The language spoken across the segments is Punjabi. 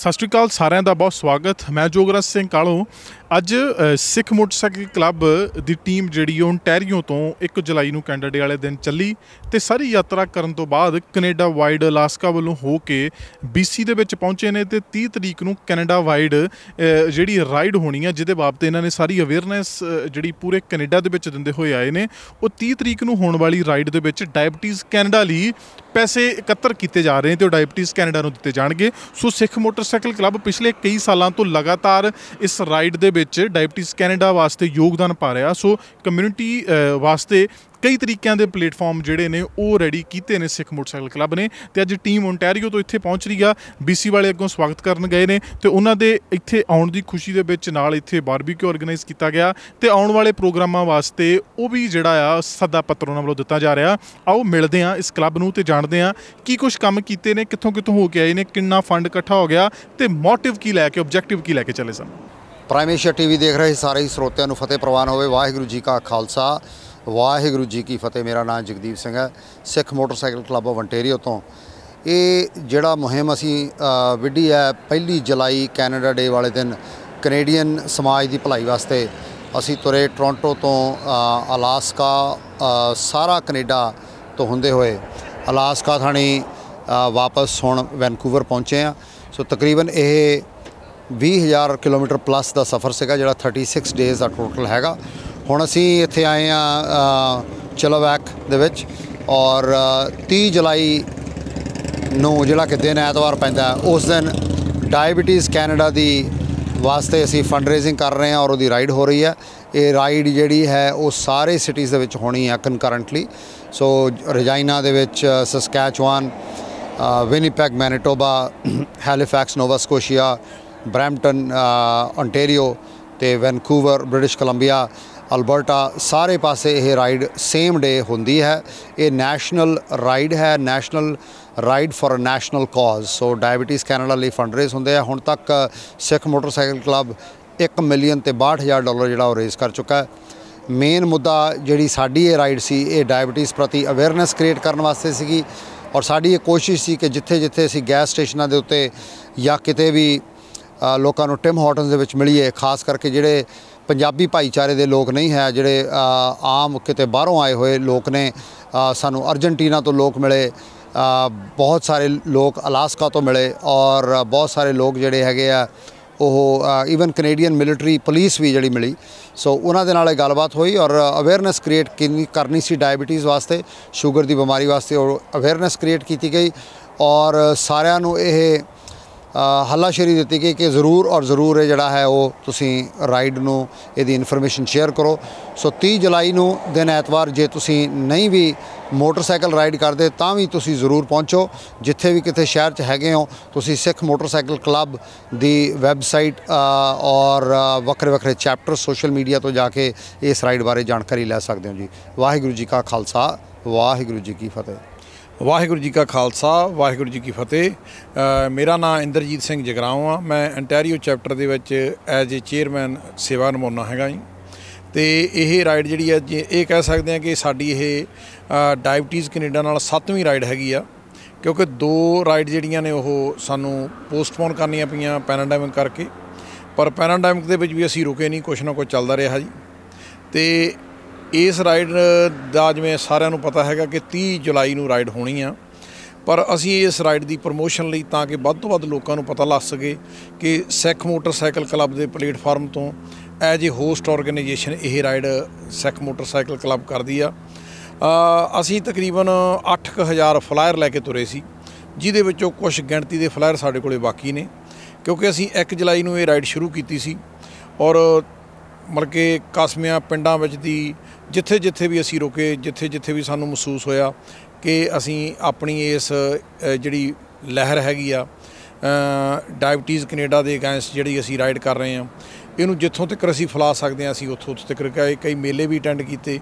सत श्री अकाल सारिਆਂ ਦਾ बहुत स्वागत। मैं जोगराज सिंह कालो। ਅੱਜ सिख मोटरसाइकिल क्लब ਦੀ ਟੀਮ ਜਿਹੜੀ ਓਨਟਾਰੀਓ ਤੋਂ 1 ਜੁਲਾਈ ਨੂੰ ਕੈਨੇਡਾ ਡੇ ਵਾਲੇ ਦਿਨ ਚੱਲੀ ਤੇ ਸਾਰੀ ਯਾਤਰਾ ਕਰਨ ਤੋਂ ਬਾਅਦ ਕੈਨੇਡਾ ਵਾਈਡ ਅਲਾਸਕਾ ਵੱਲੋਂ ਹੋ ਕੇ BC ਦੇ ਵਿੱਚ ਪਹੁੰਚੇ ਨੇ ਤੇ 30 ਤਰੀਕ ਨੂੰ ਕੈਨੇਡਾ ਵਾਈਡ ਜਿਹੜੀ ਰਾਈਡ ਹੋਣੀ ਆ ਜਿਹਦੇ ਬਾਬਤ ਇਹਨਾਂ ਨੇ ਸਾਰੀ ਅਵੇਅਰਨੈਸ ਜਿਹੜੀ ਪੂਰੇ ਕੈਨੇਡਾ ਦੇ ਵਿੱਚ ਦਿੰਦੇ ਹੋਏ ਆਏ ਨੇ। ਉਹ 30 ਤਰੀਕ ਨੂੰ ਹੋਣ ਵਾਲੀ ਰਾਈਡ ਦੇ ਵਿੱਚ ਡਾਇਬਟੀਜ਼ ਕੈਨੇਡਾ ਲਈ ਪੈਸੇ ਇਕੱਤਰ ਕੀਤੇ ਜਾ ਰਹੇ ਨੇ ਤੇ ਉਹ ਡਾਇਬਟੀਜ਼ ਕੈਨੇਡਾ ਨੂੰ ਦਿੱਤੇ ਜਾਣਗੇ। ਸੋ ਸਿੱਖ ਮੋਟਰਸਾਈਕਲ ਕਲੱਬ ਪਿਛਲੇ ਕਈ ਸਾਲਾਂ ਤੋਂ ਲਗਾਤਾਰ ਇਸ ਰਾਈਡ ਦੇ ਵਿੱਚ ਡਾਇਬਟੀਜ਼ ਕੈਨੇਡਾ ਵਾਸਤੇ ਯੋਗਦਾਨ ਪਾ ਰਿਹਾ। ਸੋ ਕਮਿਊਨਿਟੀ ਵਾਸਤੇ ਕਈ ਤਰੀਕਿਆਂ ਦੇ ਪਲੇਟਫਾਰਮ ਜਿਹੜੇ ਨੇ ਉਹ ਰੈਡੀ ਕੀਤੇ ਨੇ ਸਿੱਖ ਮੋਟਰਸਾਈਕਲ ਕਲੱਬ ਨੇ ਤੇ ਅੱਜ ਟੀਮ ਓਨਟਾਰੀਓ ਤੋਂ ਇੱਥੇ ਪਹੁੰਚ ਰਹੀ ਆ। BC ਵਾਲੇ ਅੱਗੋਂ ਸਵਾਗਤ ਕਰਨ ਗਏ ਨੇ ਤੇ ਉਹਨਾਂ ਦੇ ਇੱਥੇ ਆਉਣ ਦੀ ਖੁਸ਼ੀ ਦੇ ਵਿੱਚ ਨਾਲ ਇੱਥੇ ਬਾਰਬੀਕਿਊ ਆਰਗੇਨਾਈਜ਼ ਕੀਤਾ ਗਿਆ ਤੇ ਆਉਣ ਵਾਲੇ ਪ੍ਰੋਗਰਾਮਾਂ ਵਾਸਤੇ ਉਹ ਵੀ ਜਿਹੜਾ ਆ ਸੱਦਾ ਪੱਤਰ ਉਹਨਾਂ ਵੱਲੋਂ ਦਿੱਤਾ ਜਾ ਰਿਹਾ। ਆਓ ਮਿਲਦੇ ਹਾਂ ਇਸ ਕਲੱਬ ਨੂੰ ਤੇ ਜਾਣਦੇ ਹਾਂ ਕੀ ਕੁਛ ਕੰਮ ਕੀਤੇ ਨੇ, ਕਿੱਥੋਂ ਹੋ ਕੇ ਆਏ ਨੇ, ਕਿੰਨਾ ਫੰਡ ਇਕੱਠਾ ਹੋ ਗਿਆ ਤੇ ਮੋਟਿਵ ਕੀ ਲੈ ਕੇ, ਆਬਜੈਕਟਿਵ ਕੀ ਲੈ ਕੇ ਚੱਲੇ ਸਨ। ਪ੍ਰਾਈਮ ਏਸ਼ੀਆ TV ਦੇਖ ਰਹੇ ਸਾਰੇ ਹੀ ਸਰੋਤਿਆਂ ਨੂੰ ਫਤਿਹ ਪ੍ਰਵਾਨ ਹੋਵੇ। ਵਾਹਿਗੁਰੂ ਜੀ ਕਾ ਖਾਲਸਾ ਵਾਹਿਗੁਰੂ ਜੀ ਕੀ ਫਤਿਹ। ਮੇਰਾ ਨਾਮ ਜਗਦੀਪ ਸਿੰਘ ਹੈ, ਸਿੱਖ ਮੋਟਰਸਾਈਕਲ ਕਲੱਬ ਆਫ ਓਨਟਾਰੀਓ ਤੋਂ। ਇਹ ਜਿਹੜਾ ਮੁਹਿੰਮ ਅਸੀਂ ਵਿੱਢੀ ਹੈ 1 ਜੁਲਾਈ ਕੈਨੇਡਾ ਡੇ ਵਾਲੇ ਦਿਨ ਕੈਨੇਡੀਅਨ ਸਮਾਜ ਦੀ ਭਲਾਈ ਵਾਸਤੇ ਅਸੀਂ ਤੁਰੇ ਟੋਰਾਂਟੋ ਤੋਂ ਅਲਾਸਕਾ ਸਾਰਾ ਕੈਨੇਡਾ ਤੋਂ ਹੁੰਦੇ ਹੋਏ ਅਲਾਸਕਾ ਥਾਣੀ ਵਾਪਸ ਹੁਣ ਵੈਨਕੂਵਰ ਪਹੁੰਚੇ ਹਾਂ। ਸੋ ਤਕਰੀਬਨ ਇਹ 20,000 ਕਿਲੋਮੀਟਰ ਪਲੱਸ ਦਾ ਸਫ਼ਰ ਸੀਗਾ ਜਿਹੜਾ 36 ਡੇਜ਼ ਦਾ ਟੋਟਲ ਹੈਗਾ। ਹੁਣ ਅਸੀਂ ਇੱਥੇ ਆਏ ਹਾਂ ਚਿਲੋਵੈਕ ਦੇ ਵਿੱਚ ਔਰ 30 ਜੁਲਾਈ ਨੂੰ ਜਿਹੜਾ ਕਿ ਦਿਨ ਐਤਵਾਰ ਪੈਂਦਾ ਉਸ ਦਿਨ ਡਾਇਬਟੀਜ਼ ਕੈਨੇਡਾ ਦੀ ਵਾਸਤੇ ਅਸੀਂ ਫੰਡ ਰੇਜ਼ਿੰਗ ਕਰ ਰਹੇ ਹਾਂ ਔਰ ਉਹਦੀ ਰਾਈਡ ਹੋ ਰਹੀ ਹੈ। ਇਹ ਰਾਈਡ ਜਿਹੜੀ ਹੈ ਉਹ ਸਾਰੇ ਸਿਟੀਜ਼ ਦੇ ਵਿੱਚ ਹੋਣੀ ਹੈ ਕਨਕਰੈਂਟਲੀ। ਸੋ ਰਜਾਈਨਾ ਦੇ ਵਿੱਚ, Saskatchewan, Winnipeg Manitoba, Halifax Nova Scotia, Brampton Ontario ਤੇ ਵੈਨਕੂਵਰ ਬ੍ਰਿਟਿਸ਼ ਕੋਲੰਬੀਆ, ਅਲਬਰਟਾ ਸਾਰੇ ਪਾਸੇ ਇਹ ਰਾਈਡ ਸੇਮ ਡੇ ਹੁੰਦੀ ਹੈ। ਇਹ ਨੈਸ਼ਨਲ ਰਾਈਡ ਹੈ, national ride for a national cause. So diabetes Canada ਲਈ ਫੰਡ ਰੇਜ਼ ਹੁੰਦੇ ਆ। ਹੁਣ ਤੱਕ ਸਿੱਖ ਮੋਟਰਸਾਈਕਲ ਕਲੱਬ $1,62,000 ਜਿਹੜਾ ਉਹ ਰੇਜ਼ ਕਰ ਚੁੱਕਾ ਹੈ। ਮੇਨ ਮੁੱਦਾ ਜਿਹੜੀ ਸਾਡੀ ਇਹ ਰਾਈਡ ਸੀ ਇਹ ਡਾਇਬਟੀਜ਼ ਪ੍ਰਤੀ ਅਵੇਅਰਨੈਸ ਕ੍ਰੀਏਟ ਕਰਨ ਵਾਸਤੇ ਸੀਗੀ ਔਰ ਸਾਡੀ ਇਹ ਕੋਸ਼ਿਸ਼ ਸੀ ਕਿ ਜਿੱਥੇ ਜਿੱਥੇ ਅਸੀਂ ਗੈਸ ਸਟੇਸ਼ਨਾਂ ਦੇ ਉੱਤੇ ਜਾਂ ਕਿਤੇ ਵੀ ਲੋਕਾਂ ਨੂੰ ਟਿਮ ਹਾਰਟਨਸ ਦੇ ਵਿੱਚ ਮਿਲੀਏ, ਖਾਸ ਕਰਕੇ ਜਿਹੜੇ ਪੰਜਾਬੀ ਭਾਈਚਾਰੇ ਦੇ ਲੋਕ ਨਹੀਂ ਹੈ, ਜਿਹੜੇ ਆਮ ਕਿਤੇ ਬਾਹਰੋਂ ਆਏ ਹੋਏ ਲੋਕ ਨੇ, ਸਾਨੂੰ ਅਰਜਨਟੀਨਾ ਤੋਂ ਲੋਕ ਮਿਲੇ, ਬਹੁਤ ਸਾਰੇ ਲੋਕ ਅਲਾਸਕਾ ਤੋਂ ਮਿਲੇ ਔਰ ਬਹੁਤ ਸਾਰੇ ਲੋਕ ਜਿਹੜੇ ਹੈਗੇ ਆ ਉਹ ਈਵਨ ਕੈਨੇਡੀਅਨ ਮਿਲਟਰੀ ਪੁਲਿਸ ਵੀ ਜਿਹੜੀ ਮਿਲੀ। ਸੋ ਉਹਨਾਂ ਦੇ ਨਾਲ ਇਹ ਗੱਲਬਾਤ ਹੋਈ ਔਰ ਅਵੇਅਰਨੈਸ ਕ੍ਰੀਏਟ ਕਰਨੀ ਸੀ ਡਾਇਬਟੀਜ਼ ਵਾਸਤੇ, ਸ਼ੂਗਰ ਦੀ ਬਿਮਾਰੀ ਵਾਸਤੇ ਔਰ ਅਵੇਅਰਨੈਸ ਕ੍ਰੀਏਟ ਕੀਤੀ ਗਈ ਔਰ ਸਾਰਿਆਂ ਨੂੰ ਇਹ ਹੱਲਾਸ਼ੇਰੀ ਦਿੱਤੀ ਗਈ ਕਿ ਜ਼ਰੂਰ ਔਰ ਜ਼ਰੂਰ ਇਹ ਜਿਹੜਾ ਹੈ ਉਹ ਤੁਸੀਂ ਰਾਈਡ ਨੂੰ ਇਹਦੀ ਇਨਫੋਰਮੇਸ਼ਨ ਸ਼ੇਅਰ ਕਰੋ। ਸੋ 30 ਜੁਲਾਈ ਨੂੰ ਦਿਨ ਐਤਵਾਰ ਜੇ ਤੁਸੀਂ ਨਹੀਂ ਵੀ ਮੋਟਰਸਾਈਕਲ ਰਾਈਡ ਕਰਦੇ ਤਾਂ ਵੀ ਤੁਸੀਂ ਜ਼ਰੂਰ ਪਹੁੰਚੋ। ਜਿੱਥੇ ਵੀ ਕਿਤੇ ਸ਼ਹਿਰ 'ਚ ਹੈਗੇ ਹੋ ਤੁਸੀਂ ਸਿੱਖ ਮੋਟਰਸਾਈਕਲ ਕਲੱਬ ਦੀ ਵੈਬਸਾਈਟ ਔਰ ਵੱਖਰੇ ਵੱਖਰੇ ਚੈਪਟਰ ਸੋਸ਼ਲ ਮੀਡੀਆ ਤੋਂ ਜਾ ਕੇ ਇਸ ਰਾਈਡ ਬਾਰੇ ਜਾਣਕਾਰੀ ਲੈ ਸਕਦੇ ਹੋ ਜੀ। ਵਾਹਿਗੁਰੂ ਜੀ ਕਾ ਖਾਲਸਾ ਵਾਹਿਗੁਰੂ ਜੀ ਕੀ ਫਤਿਹ। ਵਾਹਿਗੁਰੂ ਜੀ ਕਾ ਖਾਲਸਾ ਵਾਹਿਗੁਰੂ ਜੀ ਕੀ ਫਤਿਹ। ਮੇਰਾ ਨਾਮ ਇੰਦਰਜੀਤ ਸਿੰਘ ਜਗਰਾਉਂ ਆ। ਮੈਂ ਓਨਟਾਰੀਓ ਚੈਪਟਰ ਦੇ ਵਿੱਚ ਐਜ਼ ਏ ਚੇਅਰਮੈਨ ਸੇਵਾ ਨਿਭਾਉਂਦਾ ਹੈਗਾ ਜੀ। ਅਤੇ ਇਹ ਰਾਈਡ ਜਿਹੜੀ ਹੈ ਇਹ ਕਹਿ ਸਕਦੇ ਹਾਂ ਕਿ ਸਾਡੀ ਇਹ ਡਾਇਬਟੀਜ਼ ਕੈਨੇਡਾ ਨਾਲ 7ਵੀਂ ਰਾਈਡ ਹੈਗੀ ਆ, ਕਿਉਂਕਿ 2 ਰਾਈਡ ਜਿਹੜੀਆਂ ਨੇ ਉਹ ਸਾਨੂੰ ਪੋਸਟਪੋਨ ਕਰਨੀਆਂ ਪਈਆਂ ਪੈਰਾਡਾਈਮਿਕ ਕਰਕੇ, ਪਰ ਪੈਰਾਡਾਈਮਿਕ ਦੇ ਵਿੱਚ ਵੀ ਅਸੀਂ ਰੁਕੇ ਨਹੀਂ, ਕੁਛ ਨਾ ਕੁਛ ਚੱਲਦਾ ਰਿਹਾ ਜੀ। ਅਤੇ ਇਸ ਰਾਈਡ ਦਾ ਜਿਵੇਂ ਸਾਰਿਆਂ ਨੂੰ ਪਤਾ ਹੈਗਾ ਕਿ 30 ਜੁਲਾਈ ਨੂੰ ਰਾਈਡ ਹੋਣੀ ਆ, ਪਰ ਅਸੀਂ ਇਸ ਰਾਈਡ ਦੀ ਪ੍ਰਮੋਸ਼ਨ ਲਈ ਤਾਂ ਕਿ ਵੱਧ ਤੋਂ ਵੱਧ ਲੋਕਾਂ ਨੂੰ ਪਤਾ ਲੱਗ ਸਕੇ ਕਿ ਸਿੱਖ ਮੋਟਰਸਾਈਕਲ ਕਲੱਬ ਦੇ ਪਲੇਟਫਾਰਮ ਤੋਂ ਐਜ ਏ ਹੋਸਟ ਆਰਗੇਨਾਈਜੇਸ਼ਨ ਇਹ ਰਾਈਡ ਸਿੱਖ ਮੋਟਰਸਾਈਕਲ ਕਲੱਬ ਕਰਦੀ ਆ। ਅਸੀਂ ਤਕਰੀਬਨ 8,000 ਫਲਾਇਰ ਲੈ ਕੇ ਤੁਰੇ ਸੀ, ਜਿਹਦੇ ਵਿੱਚੋਂ ਕੁਛ ਗਿਣਤੀ ਦੇ ਫਲਾਇਰ ਸਾਡੇ ਕੋਲ ਬਾਕੀ ਨੇ, ਕਿਉਂਕਿ ਅਸੀਂ 1 ਜੁਲਾਈ ਨੂੰ ਇਹ ਰਾਈਡ ਸ਼ੁਰੂ ਕੀਤੀ ਸੀ ਔਰ ਮਤਲਬ ਕਿ ਕਸਬਿਆਂ ਪਿੰਡਾਂ ਵਿੱਚ ਦੀ ਜਿੱਥੇ ਜਿੱਥੇ ਵੀ ਅਸੀਂ ਰੁਕੇ, ਜਿੱਥੇ ਜਿੱਥੇ ਵੀ ਸਾਨੂੰ ਮਹਿਸੂਸ ਹੋਇਆ ਕਿ ਅਸੀਂ ਆਪਣੀ ਇਸ ਜਿਹੜੀ ਲਹਿਰ ਹੈਗੀ ਆ ਡਾਇਬਟੀਜ਼ ਕੈਨੇਡਾ ਦੇ ਅਗੇਂਸਟ ਜਿਹੜੀ ਅਸੀਂ ਰਾਈਡ ਕਰ ਰਹੇ ਹਾਂ, ਇਹਨੂੰ ਜਿੱਥੋਂ ਤੱਕ ਅਸੀਂ ਫੈਲਾ ਸਕਦੇ ਹਾਂ ਅਸੀਂ ਉੱਥੋਂ ਤੱਕ ਗਏ। ਕਈ ਮੇਲੇ ਵੀ ਅਟੈਂਡ ਕੀਤੇ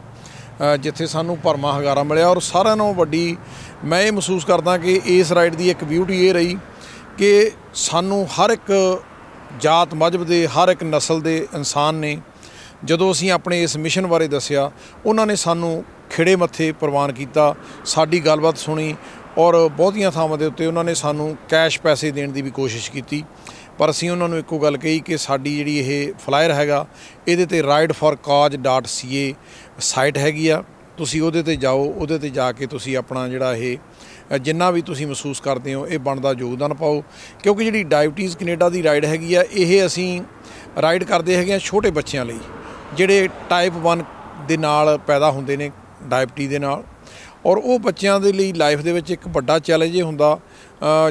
ਜਿੱਥੇ ਸਾਨੂੰ ਭਰਮਾ ਹੰਗਾਰਾ ਮਿਲਿਆ ਔਰ ਸਾਰਿਆਂ ਨਾਲੋਂ ਵੱਡੀ ਮੈਂ ਇਹ ਮਹਿਸੂਸ ਕਰਦਾ ਕਿ ਇਸ ਰਾਈਡ ਦੀ ਇੱਕ ਬਿਊਟੀ ਇਹ ਰਹੀ ਕਿ ਸਾਨੂੰ ਹਰ ਇੱਕ ਜਾਤ ਮਜ਼ਹਬ ਦੇ, ਹਰ ਇੱਕ ਨਸਲ ਦੇ ਇਨਸਾਨ ਨੇ ਜਦੋਂ ਅਸੀਂ ਆਪਣੇ ਇਸ ਮਿਸ਼ਨ ਬਾਰੇ ਦੱਸਿਆ ਉਹਨਾਂ ਨੇ ਸਾਨੂੰ ਖਿੜੇ ਮੱਥੇ ਪ੍ਰਵਾਨ ਕੀਤਾ, ਸਾਡੀ ਗੱਲਬਾਤ ਸੁਣੀ ਔਰ ਬਹੁਤੀਆਂ ਥਾਵਾਂ ਦੇ ਉੱਤੇ ਉਹਨਾਂ ਨੇ ਸਾਨੂੰ ਕੈਸ਼ ਪੈਸੇ ਦੇਣ ਦੀ ਵੀ ਕੋਸ਼ਿਸ਼ ਕੀਤੀ, ਪਰ ਅਸੀਂ ਉਹਨਾਂ ਨੂੰ ਇੱਕੋ ਗੱਲ ਕਹੀ ਕਿ ਸਾਡੀ ਜਿਹੜੀ ਇਹ ਫਲਾਇਰ ਹੈਗਾ ਇਹਦੇ ਤੇ rideforcause.ca ਸਾਈਟ ਹੈਗੀ ਆ, ਤੁਸੀਂ ਉਹਦੇ ਤੇ ਜਾਓ, ਉਹਦੇ ਤੇ ਜਾ ਕੇ ਤੁਸੀਂ ਆਪਣਾ ਜਿਹੜਾ ਇਹ ਜਿੰਨਾ ਵੀ ਤੁਸੀਂ ਮਹਿਸੂਸ ਕਰਦੇ ਹੋ ਇਹ ਬਣਦਾ ਯੋਗਦਾਨ ਪਾਓ। ਕਿਉਂਕਿ ਜਿਹੜੀ ਡਾਇਬਟੀਜ਼ ਕੈਨੇਡਾ ਦੀ ਰਾਈਡ ਹੈਗੀ ਆ, ਇਹ ਅਸੀਂ ਰਾਈਡ ਕਰਦੇ ਹੈਗੇ ਆ ਛੋਟੇ ਬੱਚਿਆਂ ਲਈ ਜਿਹੜੇ ਟਾਈਪ 1 ਦੇ ਨਾਲ ਪੈਦਾ ਹੁੰਦੇ ਨੇ, ਡਾਇਬਟੀ ਦੇ ਨਾਲ। ਔਰ ਉਹ ਬੱਚਿਆਂ ਦੇ ਲਈ ਲਾਈਫ ਦੇ ਵਿੱਚ ਇੱਕ ਵੱਡਾ ਚੈਲੰਜ ਇਹ ਹੁੰਦਾ,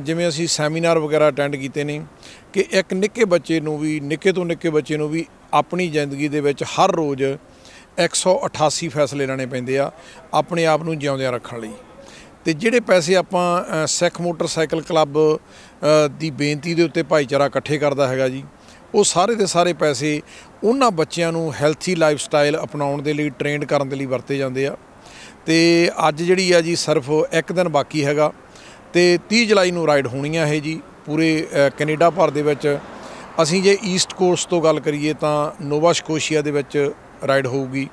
ਜਿਵੇਂ ਅਸੀਂ ਸੈਮੀਨਾਰ ਵਗੈਰਾ ਅਟੈਂਡ ਕੀਤੇ ਨੇ, ਕਿ ਇੱਕ ਨਿੱਕੇ ਬੱਚੇ ਨੂੰ ਵੀ, ਨਿੱਕੇ ਤੋਂ ਨਿੱਕੇ ਬੱਚੇ ਨੂੰ ਵੀ ਆਪਣੀ ਜ਼ਿੰਦਗੀ ਦੇ ਵਿੱਚ ਹਰ ਰੋਜ਼ 188 ਫੈਸਲੇ ਲੈਣੇ ਪੈਂਦੇ ਆ ਆਪਣੇ ਆਪ ਨੂੰ ਜਿਉਂਦਿਆਂ ਰੱਖਣ ਲਈ। ਤੇ ਜਿਹੜੇ ਪੈਸੇ ਆਪਾਂ ਸਿੱਖ ਮੋਟਰਸਾਈਕਲ ਕਲੱਬ ਦੀ ਬੇਨਤੀ ਦੇ ਉੱਤੇ ਭਾਈਚਾਰਾ ਇਕੱਠੇ ਕਰਦਾ ਹੈਗਾ ਜੀ, ਉਹ ਸਾਰੇ ਦੇ ਸਾਰੇ ਪੈਸੇ ਉਹਨਾਂ ਬੱਚਿਆਂ ਨੂੰ ਹੈਲਥੀ ਲਾਈਫ ਸਟਾਈਲ ਅਪਣਾਉਣ ਦੇ ਲਈ, ਟ੍ਰੇਨਡ ਕਰਨ ਦੇ ਲਈ ਵਰਤੇ ਜਾਂਦੇ ਆ। ਤੇ ਅੱਜ ਜਿਹੜੀ ਆ ਜੀ ਸਿਰਫ ਇੱਕ ਦਿਨ ਬਾਕੀ ਹੈਗਾ ਤੇ 30 ਜੁਲਾਈ ਨੂੰ ਰਾਈਡ ਹੋਣੀ ਆ ਇਹ ਜੀ ਪੂਰੇ ਕੈਨੇਡਾ ਭਰ ਦੇ ਵਿੱਚ। ਅਸੀਂ ਜੇ ਈਸਟ ਕੋਸਟ ਤੋਂ ਗੱਲ ਕਰੀਏ ਤਾਂ ਨੋਵਾ ਸਕੋਸ਼ੀਆ ਦੇ ਵਿੱਚ ਰਾਈਡ ਹੋਊਗੀ,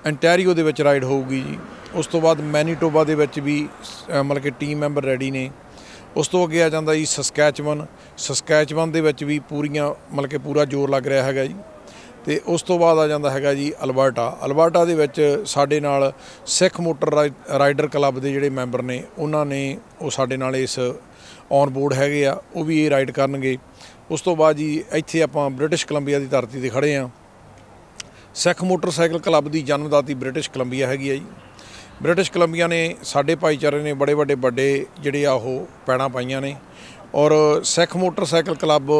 ਅੰਟੈਰੀਓ ਦੇ ਵਿੱਚ ਰਾਈਡ ਹੋਊਗੀ ਜੀ। ਉਸ ਤੋਂ ਬਾਅਦ ਮੈਨੀਟੋਬਾ ਦੇ ਵਿੱਚ ਵੀ ਮਤਲਬ ਕਿ ਟੀਮ ਮੈਂਬਰ ਰੈਡੀ ਨੇ। ਉਸ ਤੋਂ ਅੱਗੇ ਆ ਜਾਂਦਾ ਜੀ ਸਸਕੈਚਵਨ ਦੇ ਵਿੱਚ ਵੀ ਮਤਲਬ ਕਿ ਪੂਰਾ ਜ਼ੋਰ ਲੱਗ ਰਿਹਾ ਹੈਗਾ ਜੀ। ਤੇ ਉਸ ਤੋਂ ਬਾਅਦ ਆ ਜਾਂਦਾ ਹੈਗਾ ਜੀ ਅਲਬਰਟਾ ਦੇ ਵਿੱਚ ਸਾਡੇ ਨਾਲ ਸਿੱਖ ਮੋਟਰ ਰਾਈਡਰ ਕਲੱਬ ਦੇ ਜਿਹੜੇ ਮੈਂਬਰ ਨੇ ਉਹ ਸਾਡੇ ਨਾਲ ਇਸ ਔਨ ਬੋਰਡ ਹੈਗੇ ਆ, ਉਹ ਵੀ ਇਹ ਰਾਈਡ ਕਰਨਗੇ। ਉਸ ਤੋਂ ਬਾਅਦ ਜੀ ਇੱਥੇ ਆਪਾਂ ਬ੍ਰਿਟਿਸ਼ ਕੋਲੰਬੀਆ ਦੀ ਧਰਤੀ 'ਤੇ ਖੜ੍ਹੇ ਹਾਂ। ਸਿੱਖ ਮੋਟਰਸਾਈਕਲ ਕਲੱਬ ਦੀ ਜਨਮਦਾਤੀ ਬ੍ਰਿਟਿਸ਼ ਕੋਲੰਬੀਆ ਹੈਗੀ ਆ ਜੀ। ਬ੍ਰਿਟਿਸ਼ ਕੋਲੰਬੀਆ ਨੇ ਸਾਡੇ ਭਾਈਚਾਰੇ ਨੇ ਬੜੇ ਵੱਡੇ ਜਿਹੜੇ ਆ ਉਹ ਪੈੜਾਂ ਪਾਈਆਂ ਨੇ, ਔਰ ਸਿੱਖ ਮੋਟਰਸਾਈਕਲ ਕਲੱਬ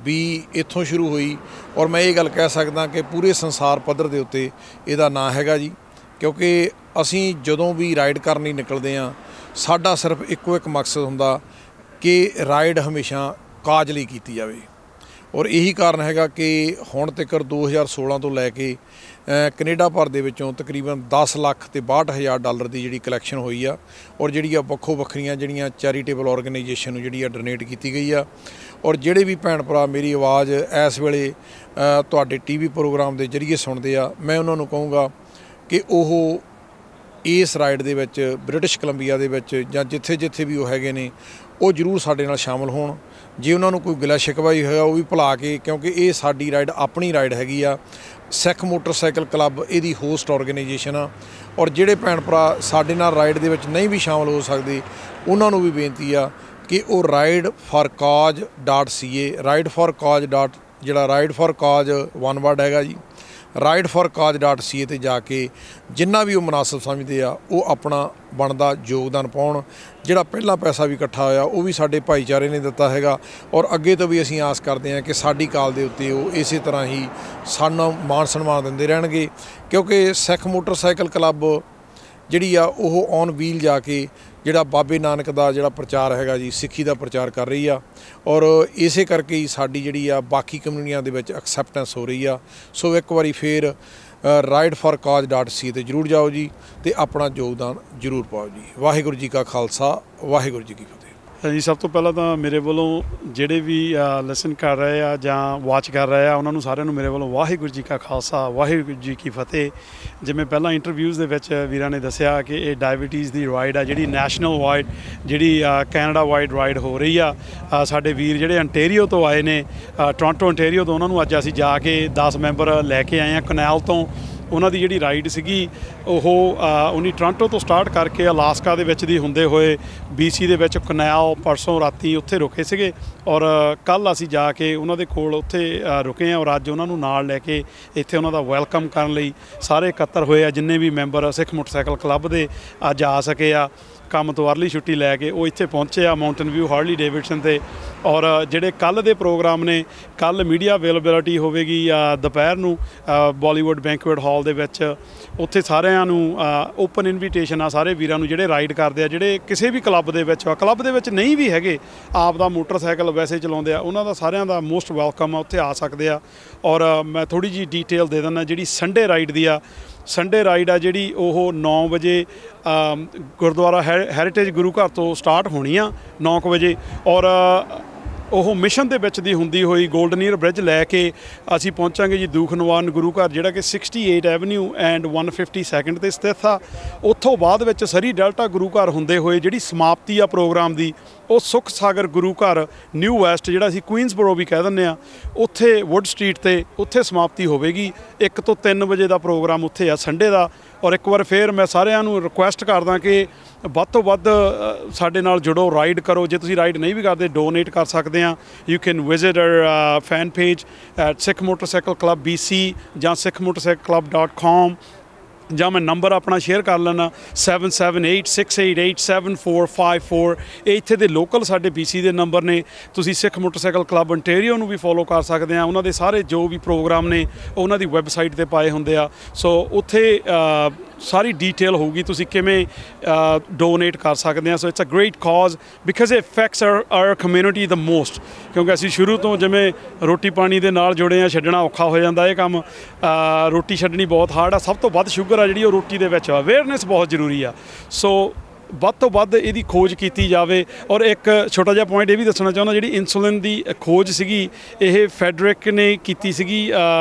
ਵੀ ਇੱਥੋਂ ਸ਼ੁਰੂ ਹੋਈ। ਔਰ ਮੈਂ ਇਹ ਗੱਲ ਕਹਿ ਸਕਦਾ ਕਿ ਪੂਰੇ ਸੰਸਾਰ ਪੱਧਰ ਦੇ ਉੱਤੇ ਇਹਦਾ ਨਾਂ ਹੈਗਾ ਜੀ, ਕਿਉਂਕਿ ਅਸੀਂ ਜਦੋਂ ਵੀ ਰਾਈਡ ਕਰਨ ਲਈ ਨਿਕਲਦੇ ਹਾਂ ਸਾਡਾ ਸਿਰਫ ਇੱਕੋ ਇੱਕ ਮਕਸਦ ਹੁੰਦਾ ਕਿ ਰਾਈਡ ਹਮੇਸ਼ਾ ਕਾਜ ਲਈ ਕੀਤੀ ਜਾਵੇ। ਔਰ ਇਹੀ ਕਾਰਨ ਹੈਗਾ ਕਿ ਹੁਣ ਤੱਕ 2016 ਤੋਂ ਲੈ ਕੇ ਕੈਨੇਡਾ ਭਰ ਦੇ ਵਿੱਚੋਂ ਤਕਰੀਬਨ 10 ਲੱਖ ਤੇ 62,000 ਡਾਲਰ ਦੀ ਜਿਹੜੀ ਕਲੈਕਸ਼ਨ ਹੋਈ ਆ, ਔਰ ਜਿਹੜੀ ਆ ਵੱਖਰੀਆਂ ਜਿਹੜੀਆਂ ਚੈਰੀਟੇਬਲ ਆਰਗੇਨਾਈਜੇਸ਼ਨ ਨੂੰ ਜਿਹੜੀ ਆ ਡੋਨੇਟ ਕੀਤੀ ਗਈ ਆ। ਔਰ ਜਿਹੜੇ ਵੀ ਭੈਣ ਭਰਾ ਮੇਰੀ ਆਵਾਜ਼ ਇਸ ਵੇਲੇ ਤੁਹਾਡੇ TV ਪ੍ਰੋਗਰਾਮ ਦੇ ਜ਼ਰੀਏ ਸੁਣਦੇ ਆ, ਮੈਂ ਉਹਨਾਂ ਨੂੰ ਕਹੂੰਗਾ ਕਿ ਉਹ ਇਸ ਰਾਈਡ ਦੇ ਵਿੱਚ ਬ੍ਰਿਟਿਸ਼ ਕੋਲੰਬੀਆ ਦੇ ਵਿੱਚ ਜਾਂ ਜਿੱਥੇ ਵੀ ਉਹ ਹੈਗੇ ਨੇ ਉਹ ਜ਼ਰੂਰ ਸਾਡੇ ਨਾਲ ਸ਼ਾਮਲ ਹੋਣ। ਜੇ ਉਹਨਾਂ ਨੂੰ ਕੋਈ ਗਿਲਾ ਸ਼ਿਕਵਾ ਹੀ ਹੋਇਆ ਉਹ ਵੀ ਭੁਲਾ ਕੇ, ਕਿਉਂਕਿ ਇਹ ਸਾਡੀ ਰਾਈਡ ਆਪਣੀ ਰਾਈਡ ਹੈਗੀ ਆ। ਸਿੱਖ ਮੋਟਰਸਾਈਕਲ ਕਲੱਬ ਇਹਦੀ ਹੋਸਟ ਆਰਗੇਨਾਈਜੇਸ਼ਨ ਆ। ਔਰ ਜਿਹੜੇ ਭੈਣ ਭਰਾ ਸਾਡੇ ਨਾਲ ਰਾਈਡ ਦੇ ਵਿੱਚ ਨਹੀਂ ਵੀ ਸ਼ਾਮਲ ਹੋ ਸਕਦੇ ਉਹਨਾਂ ਨੂੰ ਵੀ ਬੇਨਤੀ ਆ ਕਿ ਉਹ rideforcause.ca ਜਿਹੜਾ ride for cause one word ਹੈਗਾ ਜੀ, rideforcause.ca ਤੇ ਜਾ ਕੇ ਜਿੰਨਾ ਵੀ ਉਹ ਮੁਨਾਸਬ ਸਮਝਦੇ ਆ ਉਹ ਆਪਣਾ ਬਣਦਾ ਯੋਗਦਾਨ ਪਾਉਣ। ਜਿਹੜਾ ਪਹਿਲਾ ਪੈਸਾ ਵੀ ਇਕੱਠਾ ਹੋਇਆ ਉਹ ਵੀ ਸਾਡੇ ਭਾਈਚਾਰੇ ਨੇ ਦਿੱਤਾ ਹੈਗਾ, ਔਰ ਅੱਗੇ ਤੋਂ ਵੀ ਅਸੀਂ ਆਸ ਕਰਦੇ ਹਾਂ ਕਿ ਸਾਡੀ ਕਾਲ ਦੇ ਉੱਤੇ ਉਹ ਇਸੇ ਤਰ੍ਹਾਂ ਹੀ ਸਾਨੂੰ ਮਾਣ ਸਨਮਾਨ ਦਿੰਦੇ ਰਹਿਣਗੇ। ਕਿਉਂਕਿ ਸਿੱਖ ਮੋਟਰਸਾਈਕਲ ਕਲੱਬ ਜਿਹੜੀ ਆ ਉਹ ਔਨ ਵੀਲ ਜਾ ਕੇ ਜਿਹੜਾ ਬਾਬੇ ਨਾਨਕ ਦਾ ਜਿਹੜਾ ਪ੍ਰਚਾਰ ਹੈਗਾ ਜੀ, ਸਿੱਖੀ ਦਾ ਪ੍ਰਚਾਰ ਕਰ ਰਹੀ ਆ, ਔਰ ਇਸੇ ਕਰਕੇ ਹੀ ਸਾਡੀ ਜਿਹੜੀ ਆ ਬਾਕੀ ਕਮਿਊਨਿਟੀਆਂ ਦੇ ਵਿੱਚ ਐਕਸੈਪਟੈਂਸ ਹੋ ਰਹੀ ਆ। ਸੋ ਇੱਕ ਵਾਰੀ ਫੇਰ rideforcause.ca ਤੇ ਜ਼ਰੂਰ ਜਾਓ ਜੀ ਤੇ ਆਪਣਾ ਯੋਗਦਾਨ ਜ਼ਰੂਰ ਪਾਓ ਜੀ। ਵਾਹਿਗੁਰੂ ਜੀ ਕਾ ਖਾਲਸਾ, ਵਾਹਿਗੁਰੂ ਜੀ ਕੀ ਫਤਿਹ। ਜੀ ਸਭ ਤੋਂ ਪਹਿਲਾਂ ਤਾਂ ਮੇਰੇ ਵੱਲੋਂ ਜਿਹੜੇ ਵੀ ਲਿਸਨ ਕਰ ਰਹੇ ਆ ਜਾਂ ਵਾਚ ਕਰ ਰਹੇ ਆ ਉਹਨਾਂ ਨੂੰ ਸਾਰਿਆਂ ਨੂੰ ਮੇਰੇ ਵੱਲੋਂ ਵਾਹਿਗੁਰੂ ਜੀ ਕਾ ਖਾਲਸਾ, ਵਾਹਿਗੁਰੂ ਜੀ ਕੀ ਫਤਿਹ। ਜਿਵੇਂ ਪਹਿਲਾਂ ਇੰਟਰਵਿਊਜ਼ ਦੇ ਵਿੱਚ ਵੀਰਾਂ ਨੇ ਦੱਸਿਆ ਕਿ ਇਹ ਡਾਇਬਟੀਜ਼ ਦੀ ਰਾਈਡ ਆ ਜਿਹੜੀ ਨੈਸ਼ਨਲ ਵਾਈਡ, ਜਿਹੜੀ ਕੈਨੇਡਾ ਵਾਈਡ ਰਾਈਡ ਹੋ ਰਹੀ ਆ। ਸਾਡੇ ਵੀਰ ਜਿਹੜੇ ਅੰਟੇਰੀਓ ਤੋਂ ਆਏ ਨੇ, ਟੋਰਾਂਟੋ ਅੰਟੇਰੀਓ ਤੋਂ, ਉਹਨਾਂ ਨੂੰ ਅੱਜ ਅਸੀਂ ਜਾ ਕੇ 10 ਮੈਂਬਰ ਲੈ ਕੇ ਆਏ ਹਾਂ ਕਨੈਲ ਤੋਂ। ਉਹਨਾਂ ਦੀ ਜਿਹੜੀ ਰਾਈਡ ਸੀਗੀ ਉਹ ਉਹਨੀ ਟੋਰਾਂਟੋ ਤੋਂ ਸਟਾਰਟ ਕਰਕੇ ਅਲਾਸਕਾ ਦੇ ਵਿੱਚ ਦੀ ਹੁੰਦੇ ਹੋਏ BC ਦੇ ਵਿੱਚ ਕਨੈਲ ਪਰਸੋਂ ਰਾਤੀ ਉੱਥੇ ਰੁਕੇ ਸੀਗੇ, ਔਰ ਕੱਲ੍ਹ ਅਸੀਂ ਜਾ ਕੇ ਉਹਨਾਂ ਦੇ ਕੋਲ ਉੱਥੇ ਰੁਕੇ ਹਾਂ। ਔਰ ਅੱਜ ਉਹਨਾਂ ਨੂੰ ਨਾਲ ਲੈ ਕੇ ਇੱਥੇ ਉਹਨਾਂ ਦਾ ਵੈਲਕਮ ਕਰਨ ਲਈ ਸਾਰੇ ਇਕੱਤਰ ਹੋਏ ਆ। ਜਿੰਨੇ ਵੀ ਮੈਂਬਰ ਸਿੱਖ ਮੋਟਰਸਾਈਕਲ ਕਲੱਬ ਦੇ ਅੱਜ ਆ ਸਕੇ ਆ ਕੰਮ ਤੋਂ ਅਰਲੀ ਛੁੱਟੀ ਲੈ ਕੇ, ਉਹ ਇੱਥੇ ਪਹੁੰਚੇ ਆ ਮਾਊਂਟਨ ਵਿਊ ਹਾਰਲੀ ਡੇਵਿਡਸਨ 'ਤੇ। ਔਰ ਜਿਹੜੇ ਕੱਲ੍ਹ ਦੇ ਪ੍ਰੋਗਰਾਮ ਨੇ, ਕੱਲ੍ਹ ਮੀਡੀਆ ਅਵੇਲੇਬਿਲਿਟੀ ਹੋਵੇਗੀ ਦੁਪਹਿਰ ਨੂੰ ਬਾਲੀਵੁੱਡ ਬੈਂਕੁਏਟ ਹਾਲ ਦੇ ਵਿੱਚ। ਉੱਥੇ ਸਾਰਿਆਂ ਨੂੰ ਓਪਨ ਇਨਵੀਟੇਸ਼ਨ ਆ ਸਾਰੇ ਵੀਰਾਂ ਨੂੰ ਜਿਹੜੇ ਰਾਈਡ ਕਰਦੇ ਆ, ਜਿਹੜੇ ਕਿਸੇ ਵੀ ਕਲੱਬ ਦੇ ਵਿੱਚ ਨਹੀਂ ਵੀ ਹੈਗੇ, ਆਪ ਦਾ ਮੋਟਰਸਾਈਕਲ ਵੈਸੇ ਚਲਾਉਂਦੇ ਆ, ਉਹਨਾਂ ਦਾ ਸਾਰਿਆਂ ਦਾ ਮੋਸਟ ਵੈਲਕਮ ਆ, ਉੱਥੇ ਆ ਸਕਦੇ ਆ। ਔਰ ਮੈਂ ਥੋੜ੍ਹੀ ਜਿਹੀ ਡੀਟੇਲ ਦੇ ਦਿੰਦਾ। ਜਿਹੜੀ ਸੰਡੇ ਰਾਈਡ ਦੀ ਆ, ਸੰਡੇ ਰਾਈਡ ਆ ਜਿਹੜੀ ਉਹ 9 ਵਜੇ ਗੁਰਦੁਆਰਾ ਹੈਰੀਟੇਜ ਗੁਰੂ ਘਰ ਤੋਂ ਸਟਾਰਟ ਹੋਣੀ ਆ 9 ਵਜੇ, ਔਰ ਉਹ ਮਿਸ਼ਨ ਦੇ ਵਿੱਚ ਦੀ ਹੁੰਦੀ ਹੋਈ ਗੋਲਡਨੀਅਰ ਬ੍ਰਿਜ ਲੈ ਕੇ ਅਸੀਂ ਪਹੁੰਚਾਂਗੇ ਜੀ ਦੂਖ ਨਿਵਾਰਨ ਗੁਰੂ ਘਰ, ਜਿਹੜਾ ਕਿ 68 ਐਵਨਿਊ ਐਂਡ 152 ਤੇ ਸਥਿਤ ਆ। ਉੱਥੋਂ ਬਾਅਦ ਵਿੱਚ ਸਰੀ ਡੈਲਟਾ ਗੁਰੂ ਘਰ ਹੁੰਦੇ ਹੋਏ ਜਿਹੜੀ ਸਮਾਪਤੀ ਆ ਪ੍ਰੋਗਰਾਮ ਦੀ, ਉਹ ਸੁਖ ਸਾਗਰ ਗੁਰੂ ਘਰ ਨਿਊ ਵੈਸਟ, ਜਿਹੜਾ ਅਸੀਂ ਕੁਈਨਸਬਰੋ ਵੀ ਕਹਿ ਦਿੰਦੇ ਆ, ਉੱਥੇ ਵੁੱਡ ਸਟਰੀਟ ਤੇ ਉੱਥੇ ਸਮਾਪਤੀ ਹੋਵੇਗੀ। 1 ਤੋਂ 3 ਵਜੇ ਦਾ ਪ੍ਰੋਗਰਾਮ ਉੱਥੇ ਆ ਸੰਡੇ ਦਾ। ਔਰ ਇੱਕ ਵਾਰ ਫੇਰ ਮੈਂ ਸਾਰਿਆਂ ਨੂੰ ਰਿਕੁਐਸਟ ਕਰਦਾ ਕਿ ਵੱਧ ਤੋਂ ਵੱਧ ਸਾਡੇ ਨਾਲ ਜੁੜੋ, ਰਾਈਡ ਕਰੋ। ਜੇ ਤੁਸੀਂ ਰਾਈਡ ਨਹੀਂ ਵੀ ਕਰਦੇ, ਡੋਨੇਟ ਕਰ ਸਕਦੇ ਆ। You can visit our fan page at Sikh motorcycle club BC ਜਾਂ sikhmotorcycleclub.com, ਜਾਂ ਮੈਂ ਨੰਬਰ ਆਪਣਾ ਸ਼ੇਅਰ ਕਰ ਲੈਣਾ 7786887454। ਇਹ ਇੱਥੇ ਦੇ ਲੋਕਲ ਸਾਡੇ BC ਦੇ ਨੰਬਰ ਨੇ। ਤੁਸੀਂ ਸਿੱਖ ਮੋਟਰਸਾਈਕਲ ਕਲੱਬ ਅੰਟੇਰੀਓ ਨੂੰ ਵੀ ਫੋਲੋ ਕਰ ਸਕਦੇ ਆ। ਉਹਨਾਂ ਦੇ ਸਾਰੇ ਜੋ ਵੀ ਪ੍ਰੋਗਰਾਮ ਨੇ ਉਹਨਾਂ ਦੀ ਵੈਬਸਾਈਟ ਤੇ ਪਾਏ ਹੁੰਦੇ ਆ। ਸੋ ਉੱਥੇ ਸਾਰੀ ਡੀਟੇਲ ਹੋਊਗੀ ਤੁਸੀਂ ਕਿਵੇਂ ਡੋਨੇਟ ਕਰ ਸਕਦੇ ਆ। So it's a great cause because it affects our community the most, ਕਿਉਂਕਿ ਅਸੀਂ ਸ਼ੁਰੂ ਤੋਂ ਜਿਵੇਂ ਰੋਟੀ ਪਾਣੀ ਦੇ ਨਾਲ ਜੁੜੇ ਆ, ਛੱਡਣਾ ਔਖਾ ਹੋ ਜਾਂਦਾ ਇਹ ਕੰਮ। ਰੋਟੀ ਛੱਡਣੀ ਬਹੁਤ ਹਾਰਡ ਆ। ਸਭ ਤੋਂ ਵੱਧ ਸ਼ੂਗਰ ਆ ਜਿਹੜੀ ਉਹ ਰੋਟੀ ਦੇ ਵਿੱਚ, ਅਵੇਅਰਨੈਸ ਬਹੁਤ ਜ਼ਰੂਰੀ ਆ। ਸੋ ਵੱਧ ਤੋਂ ਵੱਧ ਇਹਦੀ ਖੋਜ ਕੀਤੀ ਜਾਵੇ। ਔਰ ਇੱਕ ਛੋਟਾ ਜਿਹਾ ਪੁਆਇੰਟ ਇਹ ਵੀ ਦੱਸਣਾ ਚਾਹੁੰਦਾ, ਜਿਹੜੀ ਇਨਸੂਲਿਨ ਦੀ ਖੋਜ ਸੀਗੀ ਇਹ ਫੈਡਰਿਕ ਨੇ ਕੀਤੀ ਸੀਗੀ